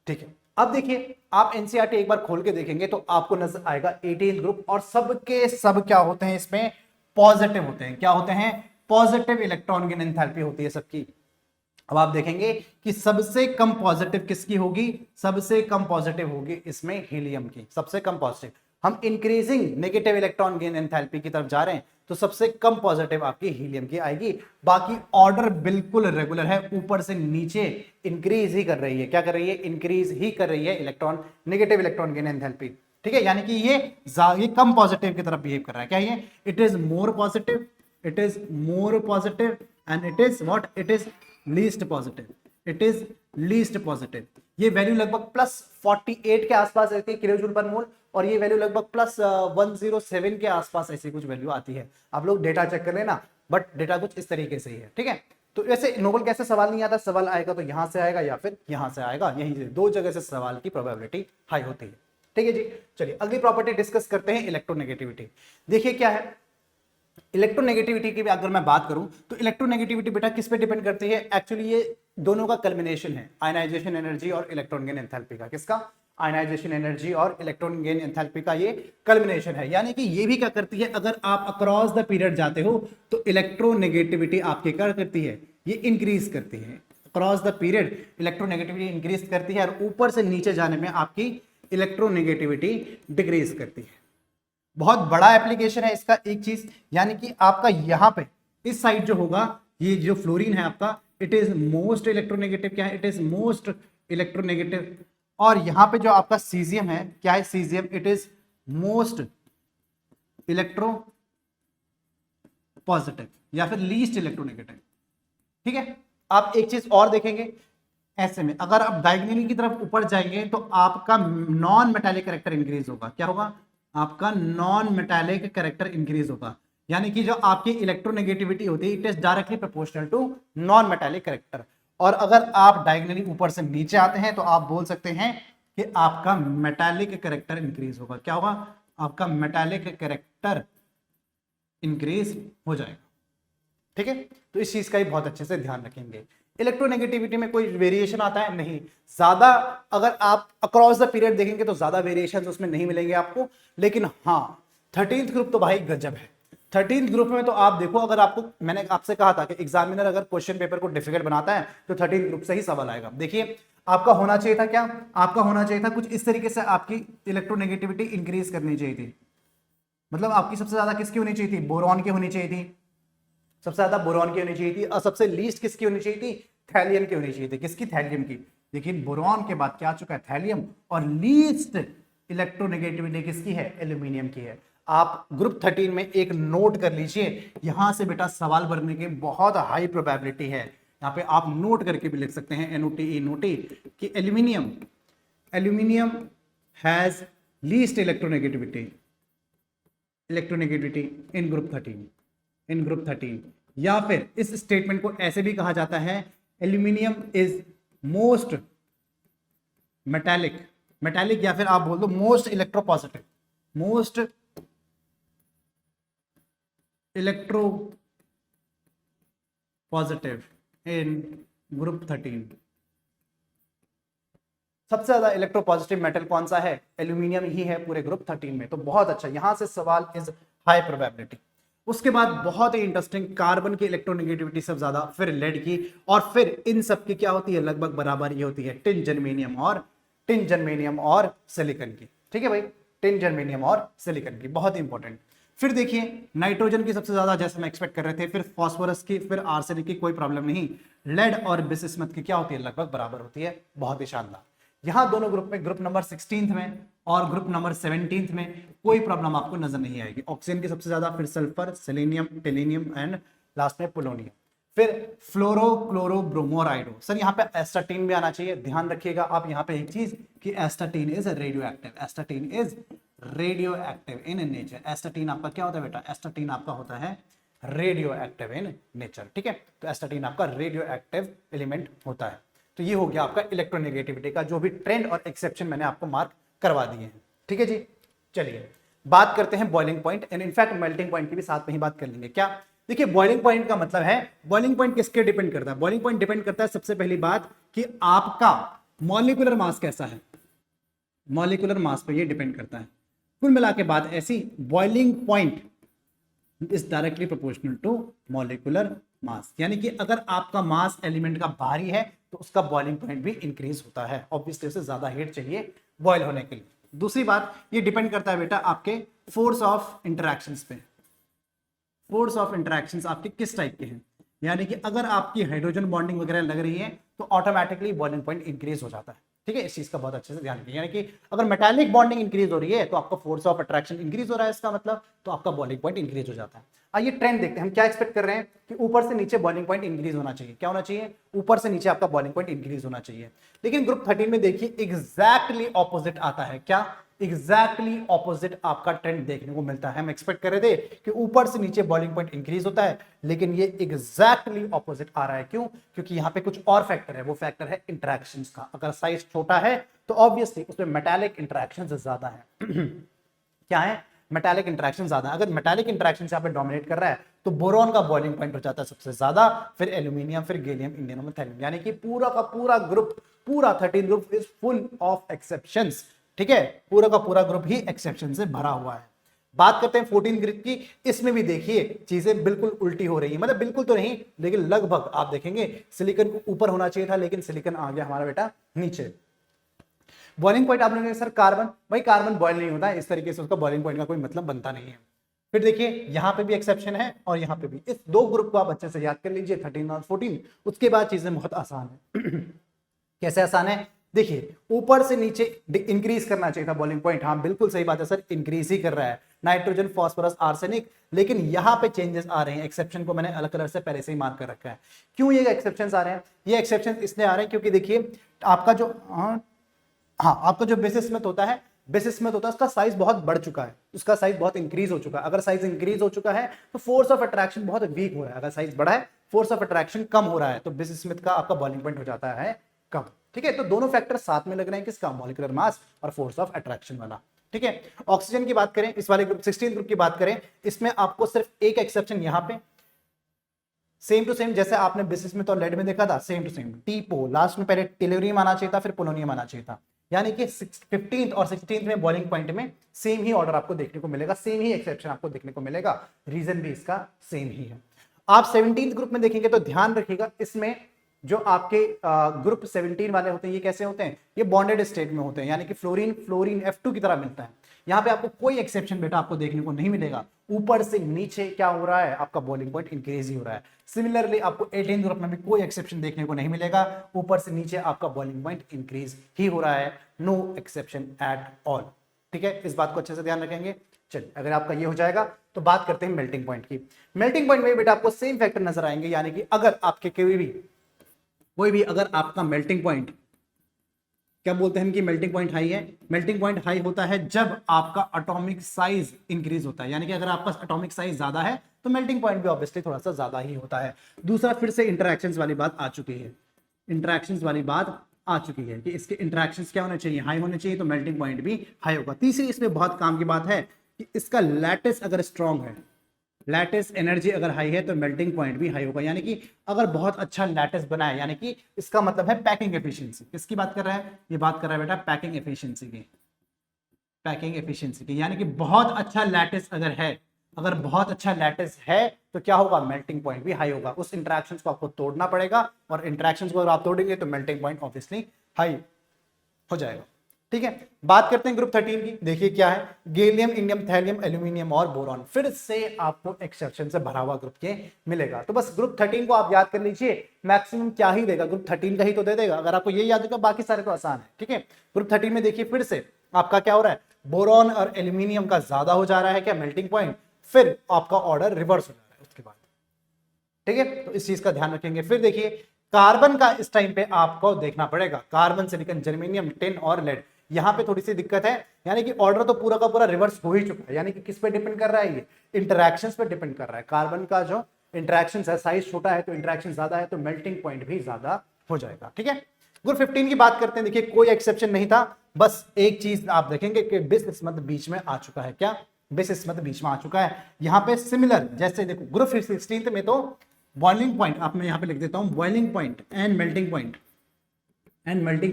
ठीक है। अब देखिए, आप एनसीईआरटी एक बार खोल के देखेंगे तो आपको नजर आएगा 18 ग्रुप, और सबके सब क्या होते हैं, इसमें पॉजिटिव होते हैं। क्या होते हैं, पॉजिटिव इलेक्ट्रॉन गेन एंथैल्पी होती है सबकी। अब आप देखेंगे कि सबसे कम पॉजिटिव किसकी होगी, सबसे कम पॉजिटिव होगी इसमें हीलियम की, सबसे कम पॉजिटिव। हम increasing negative electron gain enthalpy की तरफ जा रहे हैं तो सबसे कम पॉजिटिव आपकी हीलियम की आएगी। बाकी ऑर्डर बिल्कुल रेगुलर है, ऊपर से नीचे इंक्रीज ही कर रही है। क्या कर रही है, इंक्रीज ही कर रही है electron, negative electron gain enthalpy. ठीक है, यानी कि ये कम पॉजिटिव की तरफ बिहेव कर रहा है। क्या ये, it is more positive and it is what, it is least positive. ये वैल्यू लगभग +48 के आसपास रहती है किलो जूल पर मोल, और ये वैल्यू लगभग +107 के आसपास ऐसी कुछ वैल्यू आती है। आप लोग डेटा चेक कर लेना, बट डेटा कुछ इस तरीके से ही है। ठीक है, तो वैसे नोबल कैसे सवाल नहीं आता, सवाल आएगा तो यहां से आएगा या फिर यहां से आएगा, यहीं से दो जगह से सवाल की प्रोबेबिलिटी हाई होती है। ठीक है जी, चलिए अगली प्रॉपर्टी डिस्कस करते हैं, इलेक्ट्रोनेगेटिविटी। देखिए क्या है, इलेक्ट्रोनेगेटिविटी की भी अगर मैं बात करूं तो इलेक्ट्रोनेगेटिविटी बेटा किस पे डिपेंड करती है, एक्चुअली ये दोनों का कल्मिनेशन है, आयनाइजेशन एनर्जी और इलेक्ट्रॉन गेन एंथैल्पी का। किसका, आयनाइजेशन एनर्जी और इलेक्ट्रॉन गेन एंथैल्पी का ये कल्मिनेशन है। यानी कि ये भी क्या करती है, अगर आप अक्रॉस द पीरियड जाते हो तो इलेक्ट्रोनेगेटिविटी आपकी क्या करती है, ये इंक्रीज करती है। Across the period electronegativity increase करती है, और ऊपर से नीचे जाने में आपकी इलेक्ट्रोनेगेटिविटी डिक्रीज करती है। बहुत बड़ा एप्लीकेशन है इसका एक चीज, यानी कि आपका यहां पे इस साइड जो होगा, ये जो फ्लोरीन है आपका, इट इज मोस्ट इलेक्ट्रोनेगेटिव। क्या है, इट इज मोस्ट इलेक्ट्रोनेगेटिव। और यहां पे जो आपका सीजियम है, क्या है caesium, it is most electro positive या फिर लीस्ट इलेक्ट्रोनेगेटिव। ठीक है, आप एक चीज और देखेंगे, ऐसे में अगर आप डायगोनली की तरफ ऊपर जाएंगे तो आपका नॉन मेटालिक कैरेक्टर इंक्रीज होगा। क्या होगा, आपका नॉन मेटालिक कैरेक्टर इंक्रीज होगा। यानी कि जो आपकी इलेक्ट्रोनेगेटिविटी होती है, it is directly proportional to non metallic character. और अगर आप डायगोनली ऊपर से नीचे आते हैं तो आप बोल सकते हैं कि आपका मेटालिक कैरेक्टर इंक्रीज होगा। क्या होगा, आपका मेटालिक कैरेक्टर इंक्रीज हो जाएगा। ठीक है, तो इस चीज का ही बहुत अच्छे से ध्यान रखेंगे। इलेक्ट्रोनेगेटिविटी में कोई वेरिएशन आता है? नहीं। ज्यादा अगर आप अक्रॉस द पीरियड देखेंगे तो ज्यादा वेरिएशन उसमें नहीं मिलेंगे आपको, लेकिन हाँ 13th ग्रुप तो भाई गजब है। 13th ग्रुप में तो आप देखो, अगर आपको, मैंने आपसे कहा था कि एग्जामिनर अगर क्वेश्चन पेपर को डिफिकल्ट बनाता है तो 13th ग्रुप से ही सवाल आएगा। देखिए आपका होना चाहिए था क्या, आपका होना चाहिए था कुछ इस तरीके से, आपकी इलेक्ट्रोनेगेटिविटी इंक्रीज करनी चाहिए थी। मतलब आपकी सबसे ज्यादा किसकी होनी चाहिए थी? बोरॉन की होनी चाहिए थी, सबसे ज्यादा बोरॉन की होनी चाहिए थी। और सबसे लीस्ट किसकी होनी चाहिए थी? थैलियम की होनी चाहिए थी। किसकी? थैलियम की। लेकिन बोरॉन के बाद क्या आ चुका है? थैलियम। और लीस्ट इलेक्ट्रोनेगेटिविटी किसकी है? एल्यूमिनियम की है। आप ग्रुप 13 में एक नोट कर लीजिए, यहां से बेटा सवाल बनने की बहुत हाई प्रोबेबिलिटी है। यहाँ पे आप नोट करके भी लिख सकते हैं, एनओटी नोटी, कि aluminium, aluminium has least electronegativity in group 13, in group 13। या फिर इस स्टेटमेंट को ऐसे भी कहा जाता है, aluminium is most metallic, metallic, या फिर आप बोल दो most electropositive, most electro positive in group 13। सबसे ज्यादा इलेक्ट्रो पॉजिटिव मेटल कौन सा है? एल्यूमिनियम ही है पूरे ग्रुप 13 में। तो बहुत अच्छा, यहां से सवाल इज हाई प्रोबेबिलिटी। उसके बाद बहुत ही इंटरेस्टिंग, कार्बन की इलेक्ट्रोनेगेटिविटी सबसे ज्यादा, फिर लेड की, और फिर इन सब की क्या होती है? लगभग बराबर ये होती है टिन जर्मेनियम और सिलिकॉन की। ठीक है भाई, टिन जर्मेनियम और सिलिकॉन की, बहुत ही इंपॉर्टेंट। फिर देखिए नाइट्रोजन की सबसे ज्यादा, जैसे हम एक्सपेक्ट कर रहे थे, फिर फास्फोरस की, फिर आर्सेनिक की, कोई प्रॉब्लम नहीं। लेड और बिस्मथ की क्या होती है? लगभग बराबर होती है। बहुत ही शानदार। यहां दोनों ग्रुप में, ग्रुप नंबर 16 में और ग्रुप नंबर 17 में कोई प्रॉब्लम आपको नजर नहीं आएगी। ऑक्सीजन की सबसे ज्यादा, फिर सल्फर, सेलेनियम, टेलेनियम एंड लास्ट में पोलोनियम। फिर फ्लोरो क्लोरो ब्रोमो और आयोडो। सर यहाँ पे एस्टाटीन भी आना चाहिए। ध्यान रखिएगा आप यहाँ पे एक चीज कि astatine is radio active, astatine is radio active in nature. Astatine आपका क्या होता है बेटा? एस्टाटीन आपका होता है रेडियो एक्टिव इन नेचर। ठीक है, तो एस्टाटीन आपका रेडियो एक्टिव एलिमेंट होता है। तो ये हो गया आपका इलेक्ट्रोनेगेटिविटी का जो भी ट्रेंड और एक्सेप्शन मैंने आपको मार्क करवा दिए हैं। ठीक है जी, चलिए बात करते हैं boiling point and in fact melting point की भी साथ में ही बात कर लेंगे। क्या? देखिए बॉइलिंग पॉइंट का मतलब है, बॉइलिंग पॉइंट किसके डिपेंड करता है? बॉइलिंग पॉइंट डिपेंड करता है सबसे पहली बात कि आपका मॉलिक्यूलर मास कैसा है, मॉलिक्यूलर मास पे ये डिपेंड करता है। कुल मिला के बात ऐसी, boiling point is directly proportional to molecular mass, यानी कि अगर आपका मास एलिमेंट का भारी है तो उसका बॉइलिंग पॉइंट भी इंक्रीज होता है। ऑब्वियसली उसे ज्यादा हीट चाहिए बॉयल होने के लिए। दूसरी बात, ये डिपेंड करता है बेटा आपके फोर्स ऑफ इंटरैक्शंस पे। फोर्स ऑफ इंटरैक्शंस आपके किस टाइप के हैं, यानी कि अगर आपकी हाइड्रोजन बॉन्डिंग वगैरह लग रही है तो ऑटोमेटिकली बॉइलिंग पॉइंट इंक्रीज हो जाता है। ठीक है, इस चीज का बहुत अच्छे से ध्यान रखिए, यानी कि अगर मेटालिक बॉन्डिंग इंक्रीज हो रही है तो आपका फोर्स ऑफ अट्रैक्शन इंक्रीज हो रहा है, इसका मतलब तो आपका बॉइलिंग पॉइंट इंक्रीज हो जाता है। आइए ट्रेंड देखते हैं, हम क्या एक्सपेक्ट कर रहे हैं कि ऊपर से नीचे बॉइलिंग पॉइंट इंक्रीज होना चाहिए। क्या होना चाहिए? ऊपर से नीचे आपका बॉइलिंग पॉइंट इंक्रीज होना चाहिए। लेकिन ग्रुप 13 में देखिए एग्जैक्टली ऑपोजिट आता है। क्या? एग्जैक्टली ऑपोजिट आपका ट्रेंड देखने को मिलता है। हम एक्सपेक्ट कर रहे थे कि ऊपर से नीचे बॉइलिंग पॉइंट इंक्रीज होता है, लेकिन ये एग्जैक्टली ऑपोजिट आ रहा है। क्यों? क्योंकि यहाँ पे कुछ और फैक्टर है, वो फैक्टर है इंटरैक्शंस का। अगर साइज छोटा है तो ऑब्वियसली उसमें मेटालिक इंटरैक्शंस ज्यादा है। क्या है? मेटालिक इंटरैक्शन ज्यादा। अगर मेटालिक इंटरैक्शन यहाँ पे डोमिनेट कर रहा है तो बोरॉन का बॉइलिंग पॉइंट हो जाता है सबसे ज्यादा, फिर एल्यूमिनियम, फिर गैलियम, इंडियम, थैलियम, यानी कि पूरा का पूरा ग्रुप, पूरा 13 group is full of exceptions. ठीक है, पूरा का पूरा ग्रुप ही एक्सेप्शन से भरा हुआ है। बात करते हैं 14 ग्रुप की। इसमें भी देखिए चीजें बिल्कुल उल्टी हो रही है, मतलब बिल्कुल तो नहीं लेकिन लगभग। आप देखेंगे सिलिकॉन को ऊपर होना चाहिए था, लेकिन सिलिकॉन आ गया हमारा बेटा नीचे। बॉइलिंग पॉइंट आप लोगों ने सर कार्बन, भाई कार्बन बॉयल नहीं होता है, इस तरीके से उसका बॉइलिंग पॉइंट का कोई मतलब बनता नहीं है। फिर देखिए यहां पे भी एक्सेप्शन है और यहां पे भी। इस दो ग्रुप को आप अच्छे से याद कर लीजिए, 13 और 14। उसके बाद चीजें बहुत आसान है। कैसे आसान है? देखिए ऊपर से नीचे इंक्रीज करना चाहिए था बॉइलिंग पॉइंट। हाँ बिल्कुल सही बात है सर, इंक्रीज ही कर रहा है नाइट्रोजन, फास्फोरस, आर्सेनिक, लेकिन यहां पे चेंजेस आ रहे हैं। एक्सेप्शन को मैंने अलग कलर से पहले से ही मार्क कर रखा है। क्यों ये एक्सेप्शंस आ रहे हैं? ये एक्सेप्शंस इसलिए आ रहे हैं क्योंकि देखिए आपका जो आपका जो बेसिस स्मिथ होता है, बेसिस स्मिथ होता है, उसका साइज बहुत बढ़ चुका है, उसका साइज बहुत इंक्रीज हो चुका है। अगर साइज इंक्रीज हो चुका है तो फोर्स ऑफ अट्रैक्शन बहुत वीक हो रहा है। अगर साइज बढ़ा है, फोर्स ऑफ अट्रैक्शन कम हो रहा है, तो बेसिस स्मिथ का आपका बॉइलिंग पॉइंट हो जाता है कम। ठीक है, तो दोनों फैक्टर साथ में लग रहे हैं, किसका? मॉलिक्यूलर मास और फोर्स ऑफ अट्रैक्शन वाला। ठीक है, ऑक्सीजन की बात करें, इस वाले ग्रुप 16 ग्रुप की बात करें, इसमें आपको सिर्फ एक एक्सेप्शन यहां पे सेम टू सेम, जैसे आपने बेसिस में तो लेड में देखा था, सेम टू सेम टीपो लास्ट में पहले टेलोरियम आना चाहिए था, फिर पोलोनियम आना चाहिए था। यानी कि 15th और 16th में बॉइलिंग पॉइंट में सेम ही ऑर्डर आपको देखने को मिलेगा, सेम ही एक्सेप्शन आपको देखने को मिलेगा, रीजन भी इसका सेम ही है। आप 17th ग्रुप में देखेंगे तो ध्यान रखिएगा, इसमें जो आपके ग्रुप 17 वाले होते हैं ये कैसे होते हैं, ये बॉन्डेड स्टेट में होते हैं, यानी कि फ्लोरीन फ्लोरीन F2 की तरह मिलता है। यहाँ पे आपको कोई एक्सेप्शन बेटा आपको देखने को नहीं मिलेगा, ऊपर से नीचे क्या हो रहा है, आपका बॉइलिंग पॉइंट इंक्रीज ही हो रहा है। सिमिलरली आपको 18 ग्रुप में भी कोई एक्सेप्शन देखने को नहीं मिलेगा, ऊपर से नीचे आपका बॉइलिंग पॉइंट इंक्रीज ही हो रहा है, नो एक्सेप्शन एट ऑल। ठीक है, इस बात को अच्छे से ध्यान रखेंगे। चलिए, अगर आपका ये हो जाएगा तो बात करते हैं मेल्टिंग पॉइंट की। मेल्टिंग पॉइंट में बेटा आपको सेम फैक्टर नजर आएंगे, यानी कि अगर आपके कोई भी अगर आपका मेल्टिंग पॉइंट, क्या बोलते हैं कि मेल्टिंग पॉइंट हाई है, मेल्टिंग पॉइंट हाई होता है जब आपका एटॉमिक साइज इंक्रीज होता है, यानी कि अगर आपका एटॉमिक साइज ज्यादा है तो मेल्टिंग पॉइंट भी ऑब्वियसली थोड़ा सा ज्यादा ही होता है। दूसरा, फिर से इंटरैक्शंस वाली बात आ चुकी है, इंटरैक्शंस वाली बात आ चुकी है कि इसके इंटरैक्शंस क्या होने चाहिए, हाई होने चाहिए, तो मेल्टिंग पॉइंट भी हाई होगा। तीसरी इसमें बहुत काम की बात है कि इसका लैटिस अगर स्ट्रॉन्ग है, लैटिस एनर्जी अगर हाई है तो मेल्टिंग पॉइंट भी हाई होगा, यानी कि अगर बहुत अच्छा लैटिस बना है, यानी कि इसका मतलब है पैकिंग एफिशिएंसी। किसकी बात कर रहा है, ये बात कर रहा है बेटा पैकिंग एफिशिएंसी की, पैकिंग एफिशिएंसी की, यानी कि बहुत अच्छा लैटिस अगर है, अगर बहुत अच्छा लैटिस है तो क्या होगा, मेल्टिंग पॉइंट भी हाई होगा। उस इंटरेक्शंस को आपको तोड़ना पड़ेगा, और इंटरेक्शंस को अगर आप तोड़ेंगे तो मेल्टिंग पॉइंट ऑब्वियसली हाई हो जाएगा। ठीक है, बात करते हैं ग्रुप 13 की। देखिए क्या है, गैलियम, इंडियम, थैलियम, एल्यूमिनियम और बोरॉन। फिर से आपको एक्सेप्शन से भरा हुआ ग्रुप के मिलेगा। तो बस ग्रुप 13 को आप याद कर लीजिए, मैक्सिमम क्या ही देगा, ग्रुप 13 का ही तो दे देगा। अगर आपको ये याद होगा बाकी सारे तो आसान है। ठीक है, ग्रुप 13 में देखिए फिर से आपका क्या हो रहा है, बोरॉन और एल्यूमिनियम का ज्यादा हो जा रहा है क्या मेल्टिंग पॉइंट, फिर आपका ऑर्डर रिवर्स हो जा रहा है उसके बाद। ठीक है, तो इस चीज का ध्यान रखेंगे। फिर देखिए कार्बन का इस टाइम पे आपको देखना पड़ेगा, कार्बन, सिलिकॉन, जर्मेनियम, टिन और लेड। यहां पे थोड़ी सी दिक्कत है, यानी कि ऑर्डर तो पूरा का पूरा रिवर्स हो ही चुका है। यानी कि किस पे डिपेंड कर रहा है, ये इंटरैक्शंस पे डिपेंड कर रहा है। कार्बन का जो इंटरैक्शंस है, साइज छोटा है तो इंटरैक्शन ज्यादा है, तो मेल्टिंग पॉइंट भी ज्यादा हो जाएगा। ठीक है, ग्रुप 15 की बात करते हैं। देखिए कोई एक्सेप्शन नहीं था, बस एक चीज आप देखेंगे कि बिस्मथ बीच में आ चुका है। क्या, बिस्मथ बीच में आ चुका है। यहाँ पे सिमिलर, जैसे देखो ग्रुप 16 में तो बॉइलिंग पॉइंट, आप मैं यहाँ पे लिख देता हूं, boiling point and melting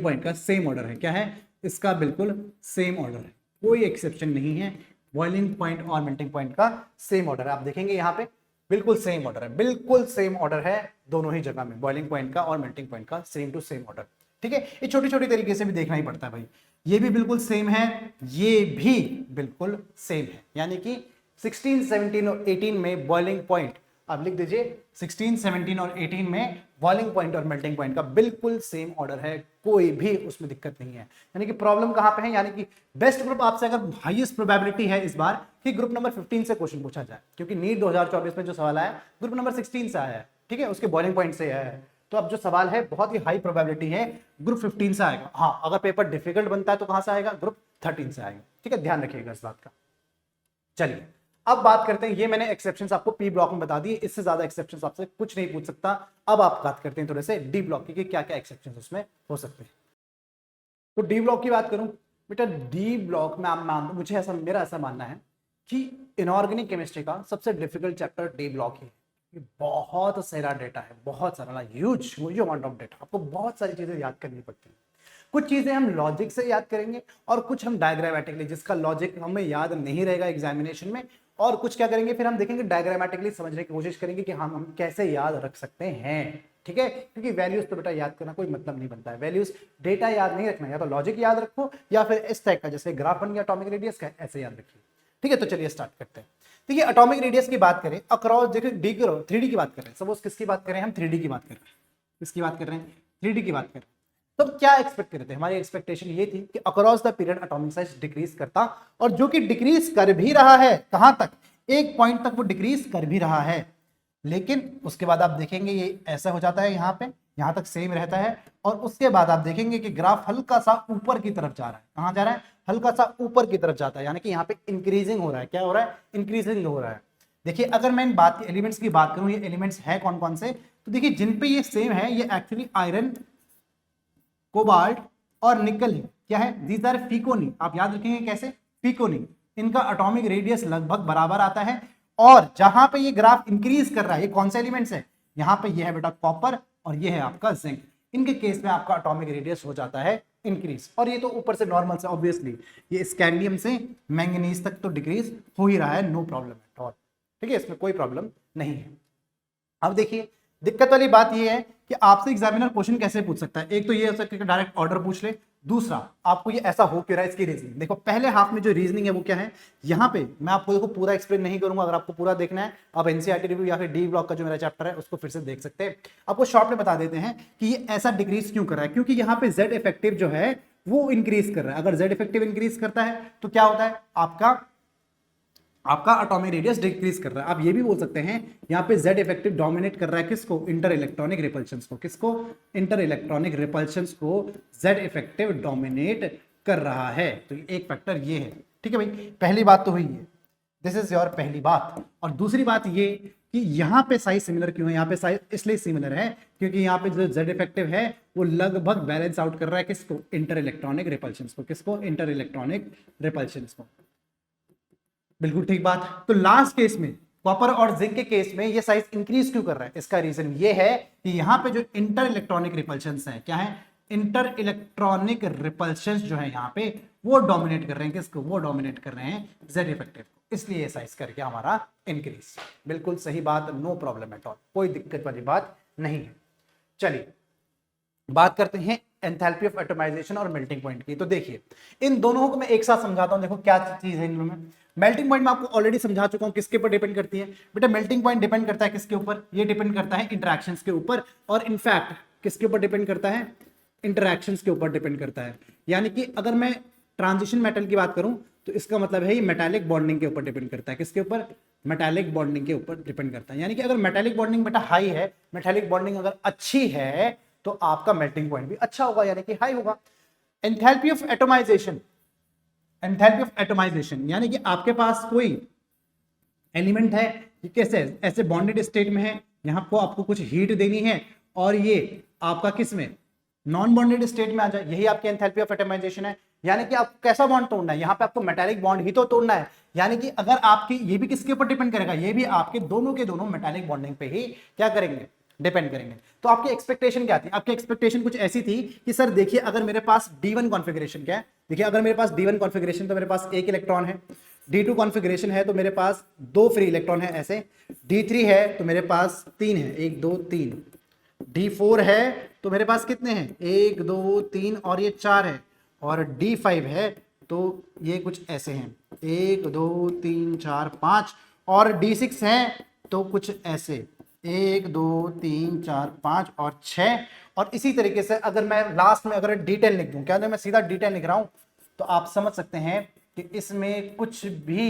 point का सेम ऑर्डर है। क्या है, इसका बिल्कुल सेम ऑर्डर है, कोई एक्सेप्शन नहीं है। बॉइलिंग पॉइंट और मेल्टिंग पॉइंट का सेम ऑर्डर है। आप देखेंगे यहाँ पे बिल्कुल सेम ऑर्डर है, बिल्कुल सेम ऑर्डर है दोनों ही जगह में, बॉइलिंग पॉइंट का और मेल्टिंग पॉइंट का सेम टू सेम ऑर्डर। ठीक है, ये छोटी छोटी तरीके से भी देखना ही पड़ता है भाई। ये भी बिल्कुल सेम है, ये भी बिल्कुल सेम है, यानी कि 16, 17 और 18 में बॉइलिंग पॉइंट, आप लिख दीजिए 16, 17 और 18 में बॉइलिंग पॉइंट और मेल्टिंग पॉइंट का बिल्कुल सेम ऑर्डर है, कोई भी उसमें दिक्कत नहीं है। यानी कि प्रॉब्लम कहां पे है, यानी कि बेस्ट ग्रुप आपसे अगर हाईएस्ट प्रोबेबिलिटी है इस बार कि ग्रुप नंबर 15 से क्वेश्चन पूछा जाए, क्योंकि नीट 2024 में जो सवाल आया ग्रुप नंबर 16 से आया है। ठीक है, उसके बॉइलिंग पॉइंट से आया है, तो अब जो सवाल है बहुत ही हाई प्रोबेबिलिटी है ग्रुप 15 से आएगा। हाँ, अगर पेपर डिफिकल्ट बनता है तो कहां से आएगा, ग्रुप 13 से आएगा। ठीक है, ध्यान रखिएगा इस बात का। चलिए अब बात करते हैं, ये मैंने एक्सेप्शंस आपको पी ब्लॉक में बता दिए, इससे ज्यादा एक्सेप्शंस आपसे कुछ नहीं पूछ सकता। अब आप बात करते हैं थोड़े से डी ब्लॉक की, क्या क्या एक्सेप्शंस उसमें हो सकते हैं। तो डी ब्लॉक की बात करूं बेटा, डी ब्लॉक में आप मुझे ऐसा, मेरा ऐसा मानना है कि इनऑर्गेनिक केमिस्ट्री का सबसे डिफिकल्ट चैप्टर डी ब्लॉक ही है। ये बहुत सारा डेटा है, बहुत सारा, ह्यूज अमाउंट ऑफ डेटा, आपको बहुत सारी चीजें याद करनी पड़ती है। कुछ चीजें हम लॉजिक से याद करेंगे और कुछ हम डायग्रामेटिकली, जिसका लॉजिक हमें याद नहीं रहेगा एग्जामिनेशन में, और कुछ क्या करेंगे फिर हम देखेंगे डायग्रामेटिकली समझने की कोशिश करेंगे कि हम कैसे याद रख सकते हैं। ठीक है, क्योंकि वैल्यूज तो बेटा याद करना कोई मतलब नहीं बनता है, वैल्यूज डेटा याद नहीं रखना, या तो लॉजिक याद रखो या फिर इस टाइप का, जैसे ग्राफ बन गया एटॉमिक रेडियस का, ऐसे याद रखिए। ठीक है, तो चलिए स्टार्ट करते हैं। देखिए एटॉमिक रेडियस की बात करें, अक्रॉस, देखिए डी करो, 3D की बात कर रहे हैं, सपोज किसकी बात करें हम, 3D की बात कर रहे हैं, किसकी बात कर रहे हैं, 3D की बात कर रहे हैं। तो क्या एक्सपेक्ट कर रहे थे, हमारी एक्सपेक्टेशन ये थी कि across the period atomic size decrease करता, और जो कि डिक्रीज कर भी रहा है, कहां तक, एक पॉइंट तक वो डिक्रीज कर भी रहा है। लेकिन उसके बाद आप देखेंगे ये ऐसा हो जाता है, यहाँ पे यहाँ तक सेम रहता है, और उसके बाद आप देखेंगे कि ग्राफ हल्का सा ऊपर की तरफ जा रहा है। कहां जा रहा है, हल्का सा ऊपर की तरफ जाता है, यानी कि यहाँ पे इंक्रीजिंग हो रहा है। क्या हो रहा है, इंक्रीजिंग हो रहा है। देखिए अगर मैं इन बात के एलिमेंट्स की बात करूं, ये एलिमेंट्स है कौन कौन से, तो देखिए जिन पे ये सेम है, ये एक्चुअली आयरन, कोबाल्ट और निकल है। क्या है, दीज आर फीकोनी, आप याद रखेंगे कैसे, फीकोनी, इनका एटॉमिक रेडियस लगभग बराबर आता है। और जहां पे ये ग्राफ इंक्रीज कर रहा है, ये कौन से एलिमेंट्स है, यहाँ पे ये है बेटा कॉपर और ये है आपका जिंक। इनके केस में आपका एटॉमिक रेडियस हो जाता है इंक्रीज, और ये तो ऊपर से नॉर्मल से ऑब्वियसली ये स्कैंडियम से मैंगनीज तक तो डिक्रीज हो ही रहा है, नो प्रॉब्लम एट ऑल। ठीक है, इसमें कोई प्रॉब्लम नहीं है। अब देखिए दिक्कत वाली बात ये है कि आपसे एग्जामिनर क्वेश्चन कैसे पूछ सकता है। एक तो ये हो सकता है कि डायरेक्ट ऑर्डर पूछ ले, दूसरा आपको ये ऐसा हो क्यों रहा है इसकी रीजनिंग देखो। पहले हाफ में जो रीजनिंग है वो क्या है, यहाँ पे मैं आपको देखो पूरा एक्सप्लेन नहीं करूंगा, अगर आपको पूरा देखना है आप एनसीईआरटी रिव्यू या फिर डी ब्लॉक का जो मेरा चैप्टर है उसको फिर से देख सकते हैं। आपको शॉर्ट में बता देते हैं कि ये ऐसा डिक्रीज क्यों कर रहा है, क्योंकि यहाँ पे जेड इफेक्टिव जो है वो इंक्रीज कर रहा है। अगर जेड इफेक्टिव इंक्रीज करता है तो क्या होता है, आपका एटॉमिक रेडियस डिक्रीज कर रहा है। आप ये भी बोल सकते हैं यहाँ पे जेड इफेक्टिव डोमिनेट कर रहा है किसको, इंटर इलेक्ट्रॉनिक रिपल्शंस को। किसको, इंटर इलेक्ट्रॉनिक रिपल्शंस को जेड इफेक्टिव डोमिनेट कर रहा है। तो एक फैक्टर ये है। ठीक है भाई, पहली बात तो हुई है, दिस इज योर पहली बात। और दूसरी बात ये कि यहाँ पे साइज सिमिलर क्यों है, यहाँ पे साइज इसलिए सिमिलर है क्योंकि यहाँ पे जो जेड इफेक्टिव है वो लगभग बैलेंस आउट कर रहा है किसको, इंटर इलेक्ट्रॉनिक रिपल्शंस को। किसको, इंटर इलेक्ट्रॉनिक रिपल्शंस को। बिल्कुल ठीक बात। तो लास्ट केस में कॉपर और जिंक के केस में ये साइज इंक्रीज क्यों कर रहा है, इसका रीजन ये है कि यहाँ पे जो इंटर इलेक्ट्रॉनिक रिपल्शंस है, क्या है, इंटर इलेक्ट्रॉनिक रिपल्शंस जो है यहाँ पे वो डोमिनेट कर रहे हैं किसको, वो डोमिनेट कर रहे हैं जेड इफेक्टिव को, इसलिए ये साइज करके हमारा इंक्रीज। बिल्कुल सही बात, नो प्रॉब्लम एट ऑल, कोई दिक्कत वाली बात नहीं है। चलिए बात करते हैं एंथैल्पी ऑफ एटमाइजेशन और मेल्टिंग पॉइंट की। तो देखिए इन दोनों को मैं एक साथ समझाता हूं। देखो क्या चीज है इन दोनों में। मेल्टिंग पॉइंट मैं आपको ऑलरेडी समझा चुका हूं किसके ऊपर डिपेंड करती है बेटा, मेल्टिंग पॉइंट डिपेंड करता है किसके ऊपर, ये डिपेंड करता है इंटरेक्शंस के ऊपर, और इनफैक्ट किसके ऊपर डिपेंड करता है, इंटरेक्शंस के ऊपर डिपेंड करता है। यानी कि अगर मैं ट्रांजिशन मेटल की बात करूं तो इसका मतलब है ये मेटालिक बॉन्डिंग के ऊपर डिपेंड करता है। किसके ऊपर, मेटालिक बॉन्डिंग के ऊपर डिपेंड करता है। यानी कि अगर मेटालिक बॉन्डिंग बेटा हाई है, मेटालिक बॉन्डिंग अगर अच्छी है तो आपका मेल्टिंग पॉइंट भी अच्छा होगा, यानी कि हाई होगा। Enthalpy of atomization, enthalpy of atomization यानी कि आपके पास कोई एलिमेंट है कैसे ऐसे बॉन्डेड स्टेट में है, यहाँ को आपको कुछ हीट देनी है और ये आपका किस में, नॉन बॉन्डेड स्टेट में आ जाए, यही आपकी एंथैल्पी ऑफ एटमाइजेशन है। यानी कि आपको कैसा बॉन्ड तोड़ना है, यहाँ पे आपको मेटालिक बॉन्ड ही तो तोड़ना है। यानी कि अगर आपकी, ये भी किसके ऊपर डिपेंड करेगा, ये भी आपके दोनों के दोनों मेटालिक बॉन्डिंग पे ही क्या करेंगे, डिपेंड करेंगे। तो आपकी एक्सपेक्टेशन क्या थी, आपकी एक्सपेक्टेशन कुछ ऐसी थी कि सर देखिए अगर मेरे पास D1 कॉन्फ़िगरेशन क्या है, देखिए अगर मेरे पास D1 कॉन्फ़िगरेशन तो मेरे पास एक इलेक्ट्रॉन है, D2 कॉन्फ़िगरेशन है तो मेरे पास 2 फ्री इलेक्ट्रॉन है ऐसे, D3 है तो मेरे पास 3 है, 1 2 3, D4 है तो मेरे पास कितने हैं, 1 2 3 और ये 4 है, और D5 है तो ये कुछ ऐसे हैं 1 2 3 4 5, और D6 है तो कुछ ऐसे 1 2 3 4 5 और 6। और इसी तरीके से अगर मैं लास्ट में अगर D10 लिख दूं, क्या मैं सीधा D10 लिख रहा हूं, तो आप समझ सकते हैं कि इसमें कुछ भी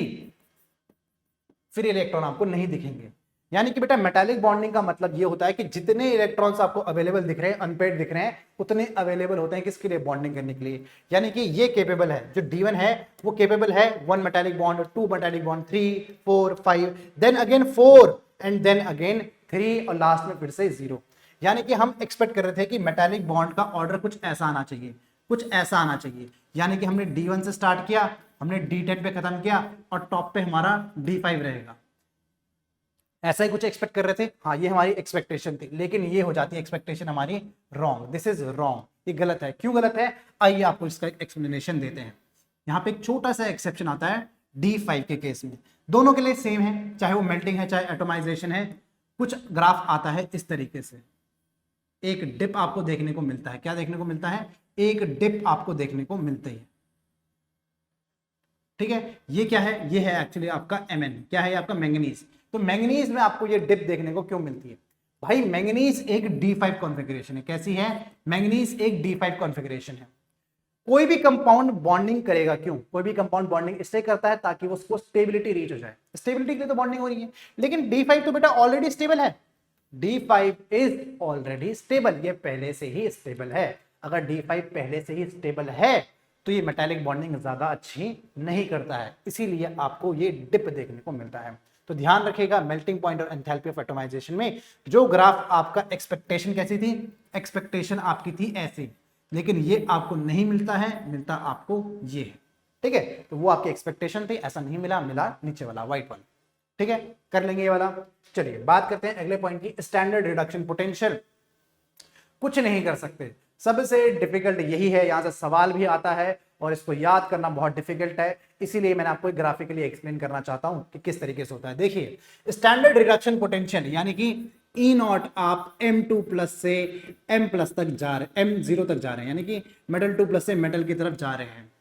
फ्री इलेक्ट्रॉन आपको नहीं दिखेंगे। यानी कि बेटा मेटालिक बॉन्डिंग का मतलब ये होता है कि जितने इलेक्ट्रॉन्स आपको अवेलेबल दिख रहे हैं, अनपेड दिख रहे हैं, उतने अवेलेबल होते हैं किसके लिए, बॉन्डिंग करने के लिए। यानी कि ये केपेबल है, जो D1 है वो केपेबल है 1 metallic bond, 2 metallic bond, 3 4 5, then again 4 and then again 3 और लास्ट में फिर से 0। यानी कि हम एक्सपेक्ट कर रहे थे कि मेटालिक बॉन्ड का ऑर्डर कुछ ऐसा आना चाहिए, कुछ ऐसा आना चाहिए। यानी कि हमने D1 से स्टार्ट किया, हमने D10 पे खत्म किया और टॉप पे हमारा D5 रहेगा, ऐसा ही कुछ एक्सपेक्ट कर रहे थे। हाँ ये हमारी एक्सपेक्टेशन थी, लेकिन ये हो जाती है एक्सपेक्टेशन हमारी रॉन्ग, दिस इज रॉन्ग, ये गलत है। क्यों गलत है, आइए आपको इसका एक एक्सप्लेनेशन देते हैं। यहाँ पे एक छोटा सा एक्सेप्शन आता है D5 के केस में, दोनों के लिए सेम है, चाहे वो मेल्टिंग है चाहे एटोमाइजेशन है। कुछ ग्राफ आता है इस तरीके से, एक डिप आपको देखने को मिलता है, क्या देखने को मिलता है, एक डिप आपको देखने को मिलती है। ठीक है, ये क्या है, ये है एक्चुअली आपका Mn, क्या है आपका मैंगनीज। तो मैंगनीज में आपको ये डिप देखने को क्यों मिलती है भाई, मैंगनीज एक D5 कॉन्फ़िगरेशन है। कैसी है, मैंगनीज एक D5 कॉन्फ़िगरेशन है। कोई भी कंपाउंड बॉन्डिंग करेगा, क्यों, कोई भी कंपाउंड बॉन्डिंग इसलिए करता है ताकि उसको स्टेबिलिटी रीच हो जाए, स्टेबिलिटी के लिए तो बॉन्डिंग हो रही है। लेकिन D5 तो बेटा ऑलरेडी स्टेबल है, D5 इज ऑलरेडी स्टेबल, ये पहले से ही स्टेबल है। अगर D5 पहले से ही स्टेबल है तो ये मेटालिक बॉन्डिंग ज्यादा अच्छी नहीं करता है, इसीलिए आपको ये डिप देखने को मिलता है। तो ध्यान रखिएगा मेल्टिंग पॉइंट और एंथैल्पी ऑफ एटमाइजेशन में जो ग्राफ आपका, एक्सपेक्टेशन कैसी थी, एक्सपेक्टेशन आपकी थी ऐसी, लेकिन ये आपको नहीं मिलता है, मिलता आपको ये है। ठीक है, तो वो आपकी एक्सपेक्टेशन थी, ऐसा नहीं मिला, मिला नीचे वाला व्हाइट वन। ठीक है, कर लेंगे ये वाला। चलिए बात करते हैं अगले पॉइंट की, स्टैंडर्ड रिडक्शन पोटेंशियल। कुछ नहीं कर सकते, सबसे डिफिकल्ट यही है, यहां से सवाल भी आता है और इसको याद करना बहुत डिफिकल्ट है, इसीलिए मैंने आपको ग्राफिकली एक्सप्लेन करना चाहता हूं कि किस तरीके से होता है। देखिए स्टैंडर्ड रिडक्शन पोटेंशियल यानी कि ई नॉट आप M2 प्लस से M प्लस तक जा रहे, M0 तक जा रहे हैं, यानी कि मेटल 2 प्लस से मेटल की तरफ जा रहे हैं।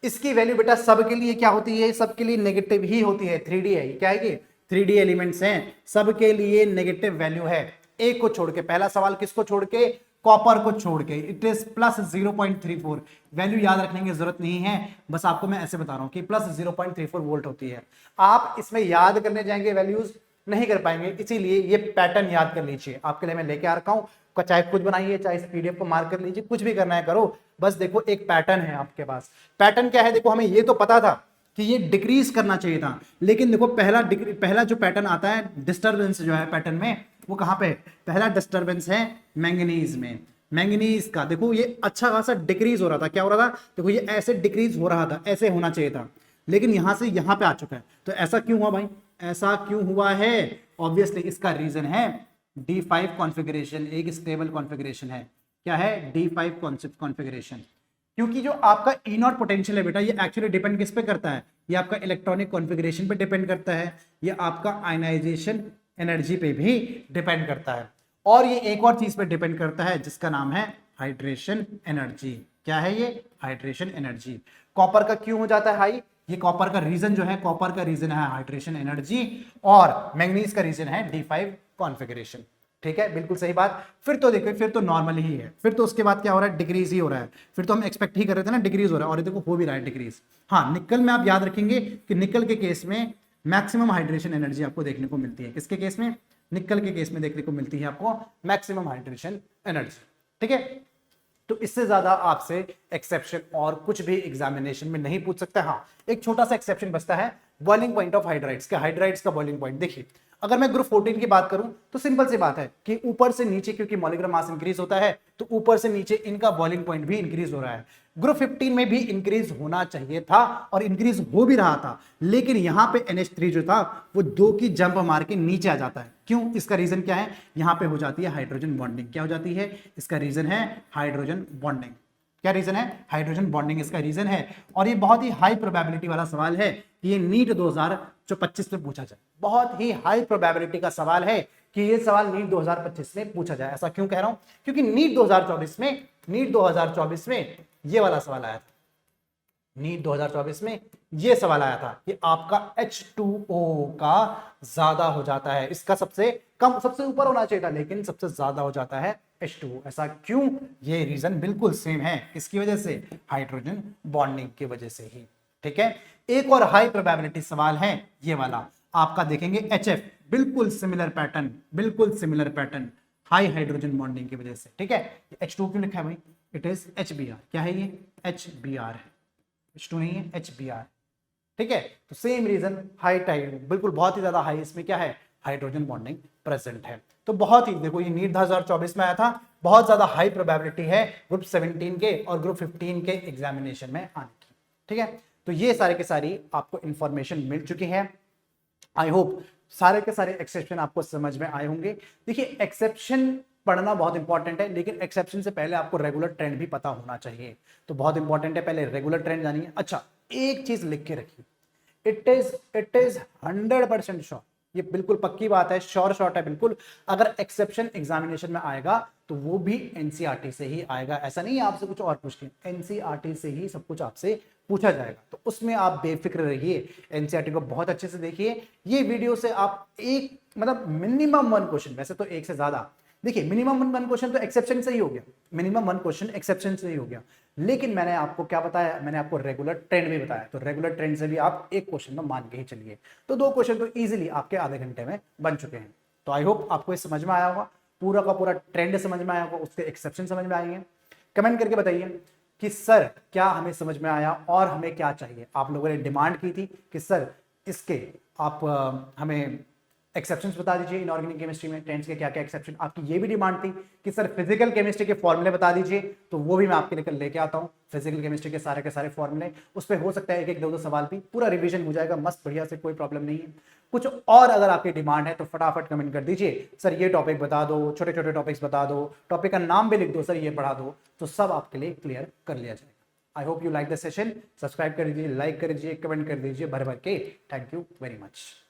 इसकी वैल्यू बेटा सबके लिए क्या होती है, सबके लिए नेगेटिव ही होती है। 3D है, क्या है कि 3D एलिमेंट्स हैं, सबके लिए नेगेटिव वैल्यू है, एक को छोड़ के। पहला सवाल किसको छोड़ के, कॉपर को छोड़ के, इट इज प्लस 0.34। वैल्यू याद रखने की जरूरत नहीं है, बस आपको मैं ऐसे बता रहा हूं कि प्लस 0.34 वोल्ट होती है। आप इसमें याद करने जाएंगे वैल्यूज नहीं कर पाएंगे, इसीलिए ये पैटर्न याद कर लीजिए, आपके लिए मैं लेके आ रखा हूं। चाहे खुद बनाइए, चाहे इस पीडीएफ को मार्क कर लीजिए, कुछ भी करना है करो, बस देखो एक पैटर्न है आपके पास। पैटर्न क्या है, देखो हमें ये तो पता था कि ये डिक्रीज करना चाहिए था, लेकिन देखो पहला जो पैटर्न आता है डिस्टरबेंस जो है पैटर्न में, वो कहां पे है, पहला डिस्टरबेंस है मैंगनीज में। मैंगनीज का देखो ये अच्छा खासा डिक्रीज हो रहा था, क्या हो रहा था, देखो ये ऐसे डिक्रीज हो रहा था, ऐसे होना चाहिए था, लेकिन यहां से यहां पे आ चुका है। तो ऐसा क्यों हुआ भाई, ऐसा क्यों हुआ है, ऑब्वियसली इसका रीजन है D5 कॉन्फ़िगरेशन, एक स्टेबल कॉन्फ़िगरेशन है। क्या है, D5 कॉन्फ़िगरेशन। क्योंकि जो आपका ई नॉट पोटेंशियल है बेटा, ये एक्चुअली डिपेंड किस पे करता है, ये आपका इलेक्ट्रॉनिक कॉन्फ़िगरेशन पे डिपेंड करता है, ये आपका आयनाइजेशन एनर्जी पे भी डिपेंड करता है, और ये एक और चीज पे डिपेंड करता है जिसका नाम है हाइड्रेशन एनर्जी। क्या है ये, हाइड्रेशन एनर्जी। कॉपर का क्यों हो जाता है हाई, ये कॉपर का रीजन जो है, कॉपर का रीजन है हाइड्रेशन एनर्जी, और मैंगनीज का रीजन है D5 कॉन्फ़िगरेशन। ठीक है, बिल्कुल सही बात। फिर तो देखो, फिर तो नॉर्मल ही है, फिर तो उसके बाद क्या हो रहा है, डिक्रीज ही हो रहा है। फिर तो हम एक्सपेक्ट ही कर रहे थे ना डिक्रीज हो रहा है, और ये देखो हो भी रहा है डिक्रीज। हाँ, निकल में आप याद रखेंगे कि निकल के केस में मैक्सिमम हाइड्रेशन एनर्जी आपको देखने को मिलती है। किसके केस में, निकल के केस में देखने को मिलती है आपको मैक्सिमम हाइड्रेशन एनर्जी। ठीक है, तो इससे ज्यादा आपसे एक्सेप्शन और कुछ भी एग्जामिनेशन में नहीं पूछ सकता। हाँ, एक छोटा सा एक्सेप्शन बचता है, बॉइलिंग पॉइंट ऑफ हाइड्राइड्स का, हाइड्राइड्स का बॉइलिंग पॉइंट। देखिए अगर मैं ग्रुप 14 की बात करूं तो सिंपल सी बात है कि ऊपर से नीचे क्योंकि मॉलिक्यूलर मास इंक्रीज होता है, तो ऊपर से नीचे इनका बॉइलिंग पॉइंट भी इंक्रीज हो रहा है। ग्रुप 15 में भी इंक्रीज होना चाहिए था और इंक्रीज हो भी रहा था, लेकिन यहां पे NH3 जो था वो 2 की जंप मार के नीचे आ जाता है। क्यों, इसका रीजन क्या है, यहां पे हो जाती है हाइड्रोजन बॉन्डिंग। क्या हो जाती है, इसका रीजन है हाइड्रोजन बॉन्डिंग। क्या रीजन है, हाइड्रोजन बॉन्डिंग इसका रीजन है। और ये बहुत ही हाई प्रोबेबिलिटी वाला सवाल है कि ये नीट 2025 में पूछा जाए, बहुत ही हाई प्रोबेबिलिटी का सवाल है कि ये सवाल नीट 2025 में पूछा जाए। ऐसा क्यों कह रहा हूं, क्योंकि नीट 2024 में ये वाला सवाल आया था, नीट 2024 में ये सवाल आया था कि आपका H2O का ज्यादा हो जाता है, इसका सबसे कम, सबसे ऊपर होना चाहिए था, लेकिन सबसे ज्यादा हो जाता है H2O। ऐसा क्यों, ये रीजन बिल्कुल सेम है, किसकी वजह से, हाइड्रोजन बॉन्डिंग की वजह से ही। ठीक है, एक और हाई प्रोबेबिलिटी सवाल है ये वाला, आपका देखेंगे HF, बिल्कुल सिमिलर पैटर्न, बिल्कुल similar pattern, high hydrogen bonding की वजह से। ठीक है, H2 क्यों लिखा है भाई, इट इज HBr। क्या है ये, HBr है, H2 नहीं है, HBr। ठीक है, तो सेम रीजन, हाई टाइड, बिल्कुल बहुत ही ज्यादा हाई, इसमें क्या है, हाइड्रोजन बॉन्डिंग प्रेजेंट है। तो बहुत ही, देखो ये नीट 2024 में आया था, बहुत ज्यादा हाई प्रोबेबिलिटी है ग्रुप 17 के और ग्रुप 15 के एग्जामिनेशन में आने की। ठीक है, तो ये सारे के सारी आपको इंफॉर्मेशन मिल चुकी है। आई होप सारे के सारे एक्सेप्शन आपको समझ में आए होंगे। देखिए एक्सेप्शन पढ़ना बहुत इंपॉर्टेंट है, लेकिन एक्सेप्शन से पहले आपको रेगुलर ट्रेंड भी पता होना चाहिए, तो बहुत इंपॉर्टेंट है, पहले रेगुलर ट्रेंड जानिए। अच्छा, एक चीज लिख के रखिए, इट इज 100% श्योर, ये बिल्कुल पक्की बात है, श्योर शॉट है बिल्कुल, अगर एक्सेप्शन एग्जामिनेशन में आएगा तो वो भी एनसीईआरटी से ही आएगा। ऐसा नहीं है आपसे कुछ और पूछ के, एनसीईआरटी से ही सब कुछ आपसे पूछा जाएगा, तो उसमें आप बेफिक्र रहिए, एनसीईआरटी को बहुत अच्छे से देखिए। ये वीडियो से आप एक मतलब मिनिमम 1 क्वेश्चन, वैसे तो एक से ज्यादा, देखिए मिनिमम 1 क्वेश्चन तो एक्सेप्शन से ही हो गया, मिनिमम 1 क्वेश्चन एक्सेप्शन से ही हो गया, लेकिन मैंने आपको क्या बताया, मैंने आपको रेगुलर ट्रेंड भी बताया, तो रेगुलर ट्रेंड से भी आप 1 क्वेश्चन में मान के ही चलिए, तो 2 क्वेश्चन तो इजीली आपके आधे घंटे में बन चुके हैं। तो आई होप आपको ये समझ में आया होगा, पूरा का पूरा ट्रेंड समझ में आया होगा, उसके एक्सेप्शन समझ में आएंगे। कमेंट करके बताइए कि सर क्या हमें समझ में आया और हमें क्या चाहिए। आप लोगों ने डिमांड की थी कि सर इसके आप हमें एक्सेप्शंस बता दीजिए इनऑर्गेनिक केमिस्ट्री में, ट्रेंड्स के क्या क्या एक्सेप्शन। आपकी ये भी डिमांड थी कि सर फिजिकल केमिस्ट्री के फॉर्मूले बता दीजिए, तो वो भी मैं आपके लिए लेके आता हूँ, फिजिकल केमिस्ट्री के सारे फॉर्मूले। उस पर हो सकता है एक एक दो सवाल भी, पूरा रिवीजन हो जाएगा मस्त बढ़िया से, कोई प्रॉब्लम नहीं है। कुछ और अगर आपकी डिमांड है तो फटाफट कमेंट कर दीजिए, सर ये टॉपिक बता दो, छोटे छोटे टॉपिक्स बता दो, टॉपिक का नाम भी लिख दो, सर ये पढ़ा दो, तो सब आपके लिए क्लियर कर लिया जाएगा। I hope you like the session. Subscribe कर दीजिए, लाइक कर दीजिए, कमेंट कर दीजिए भर भर के। Thank you very much.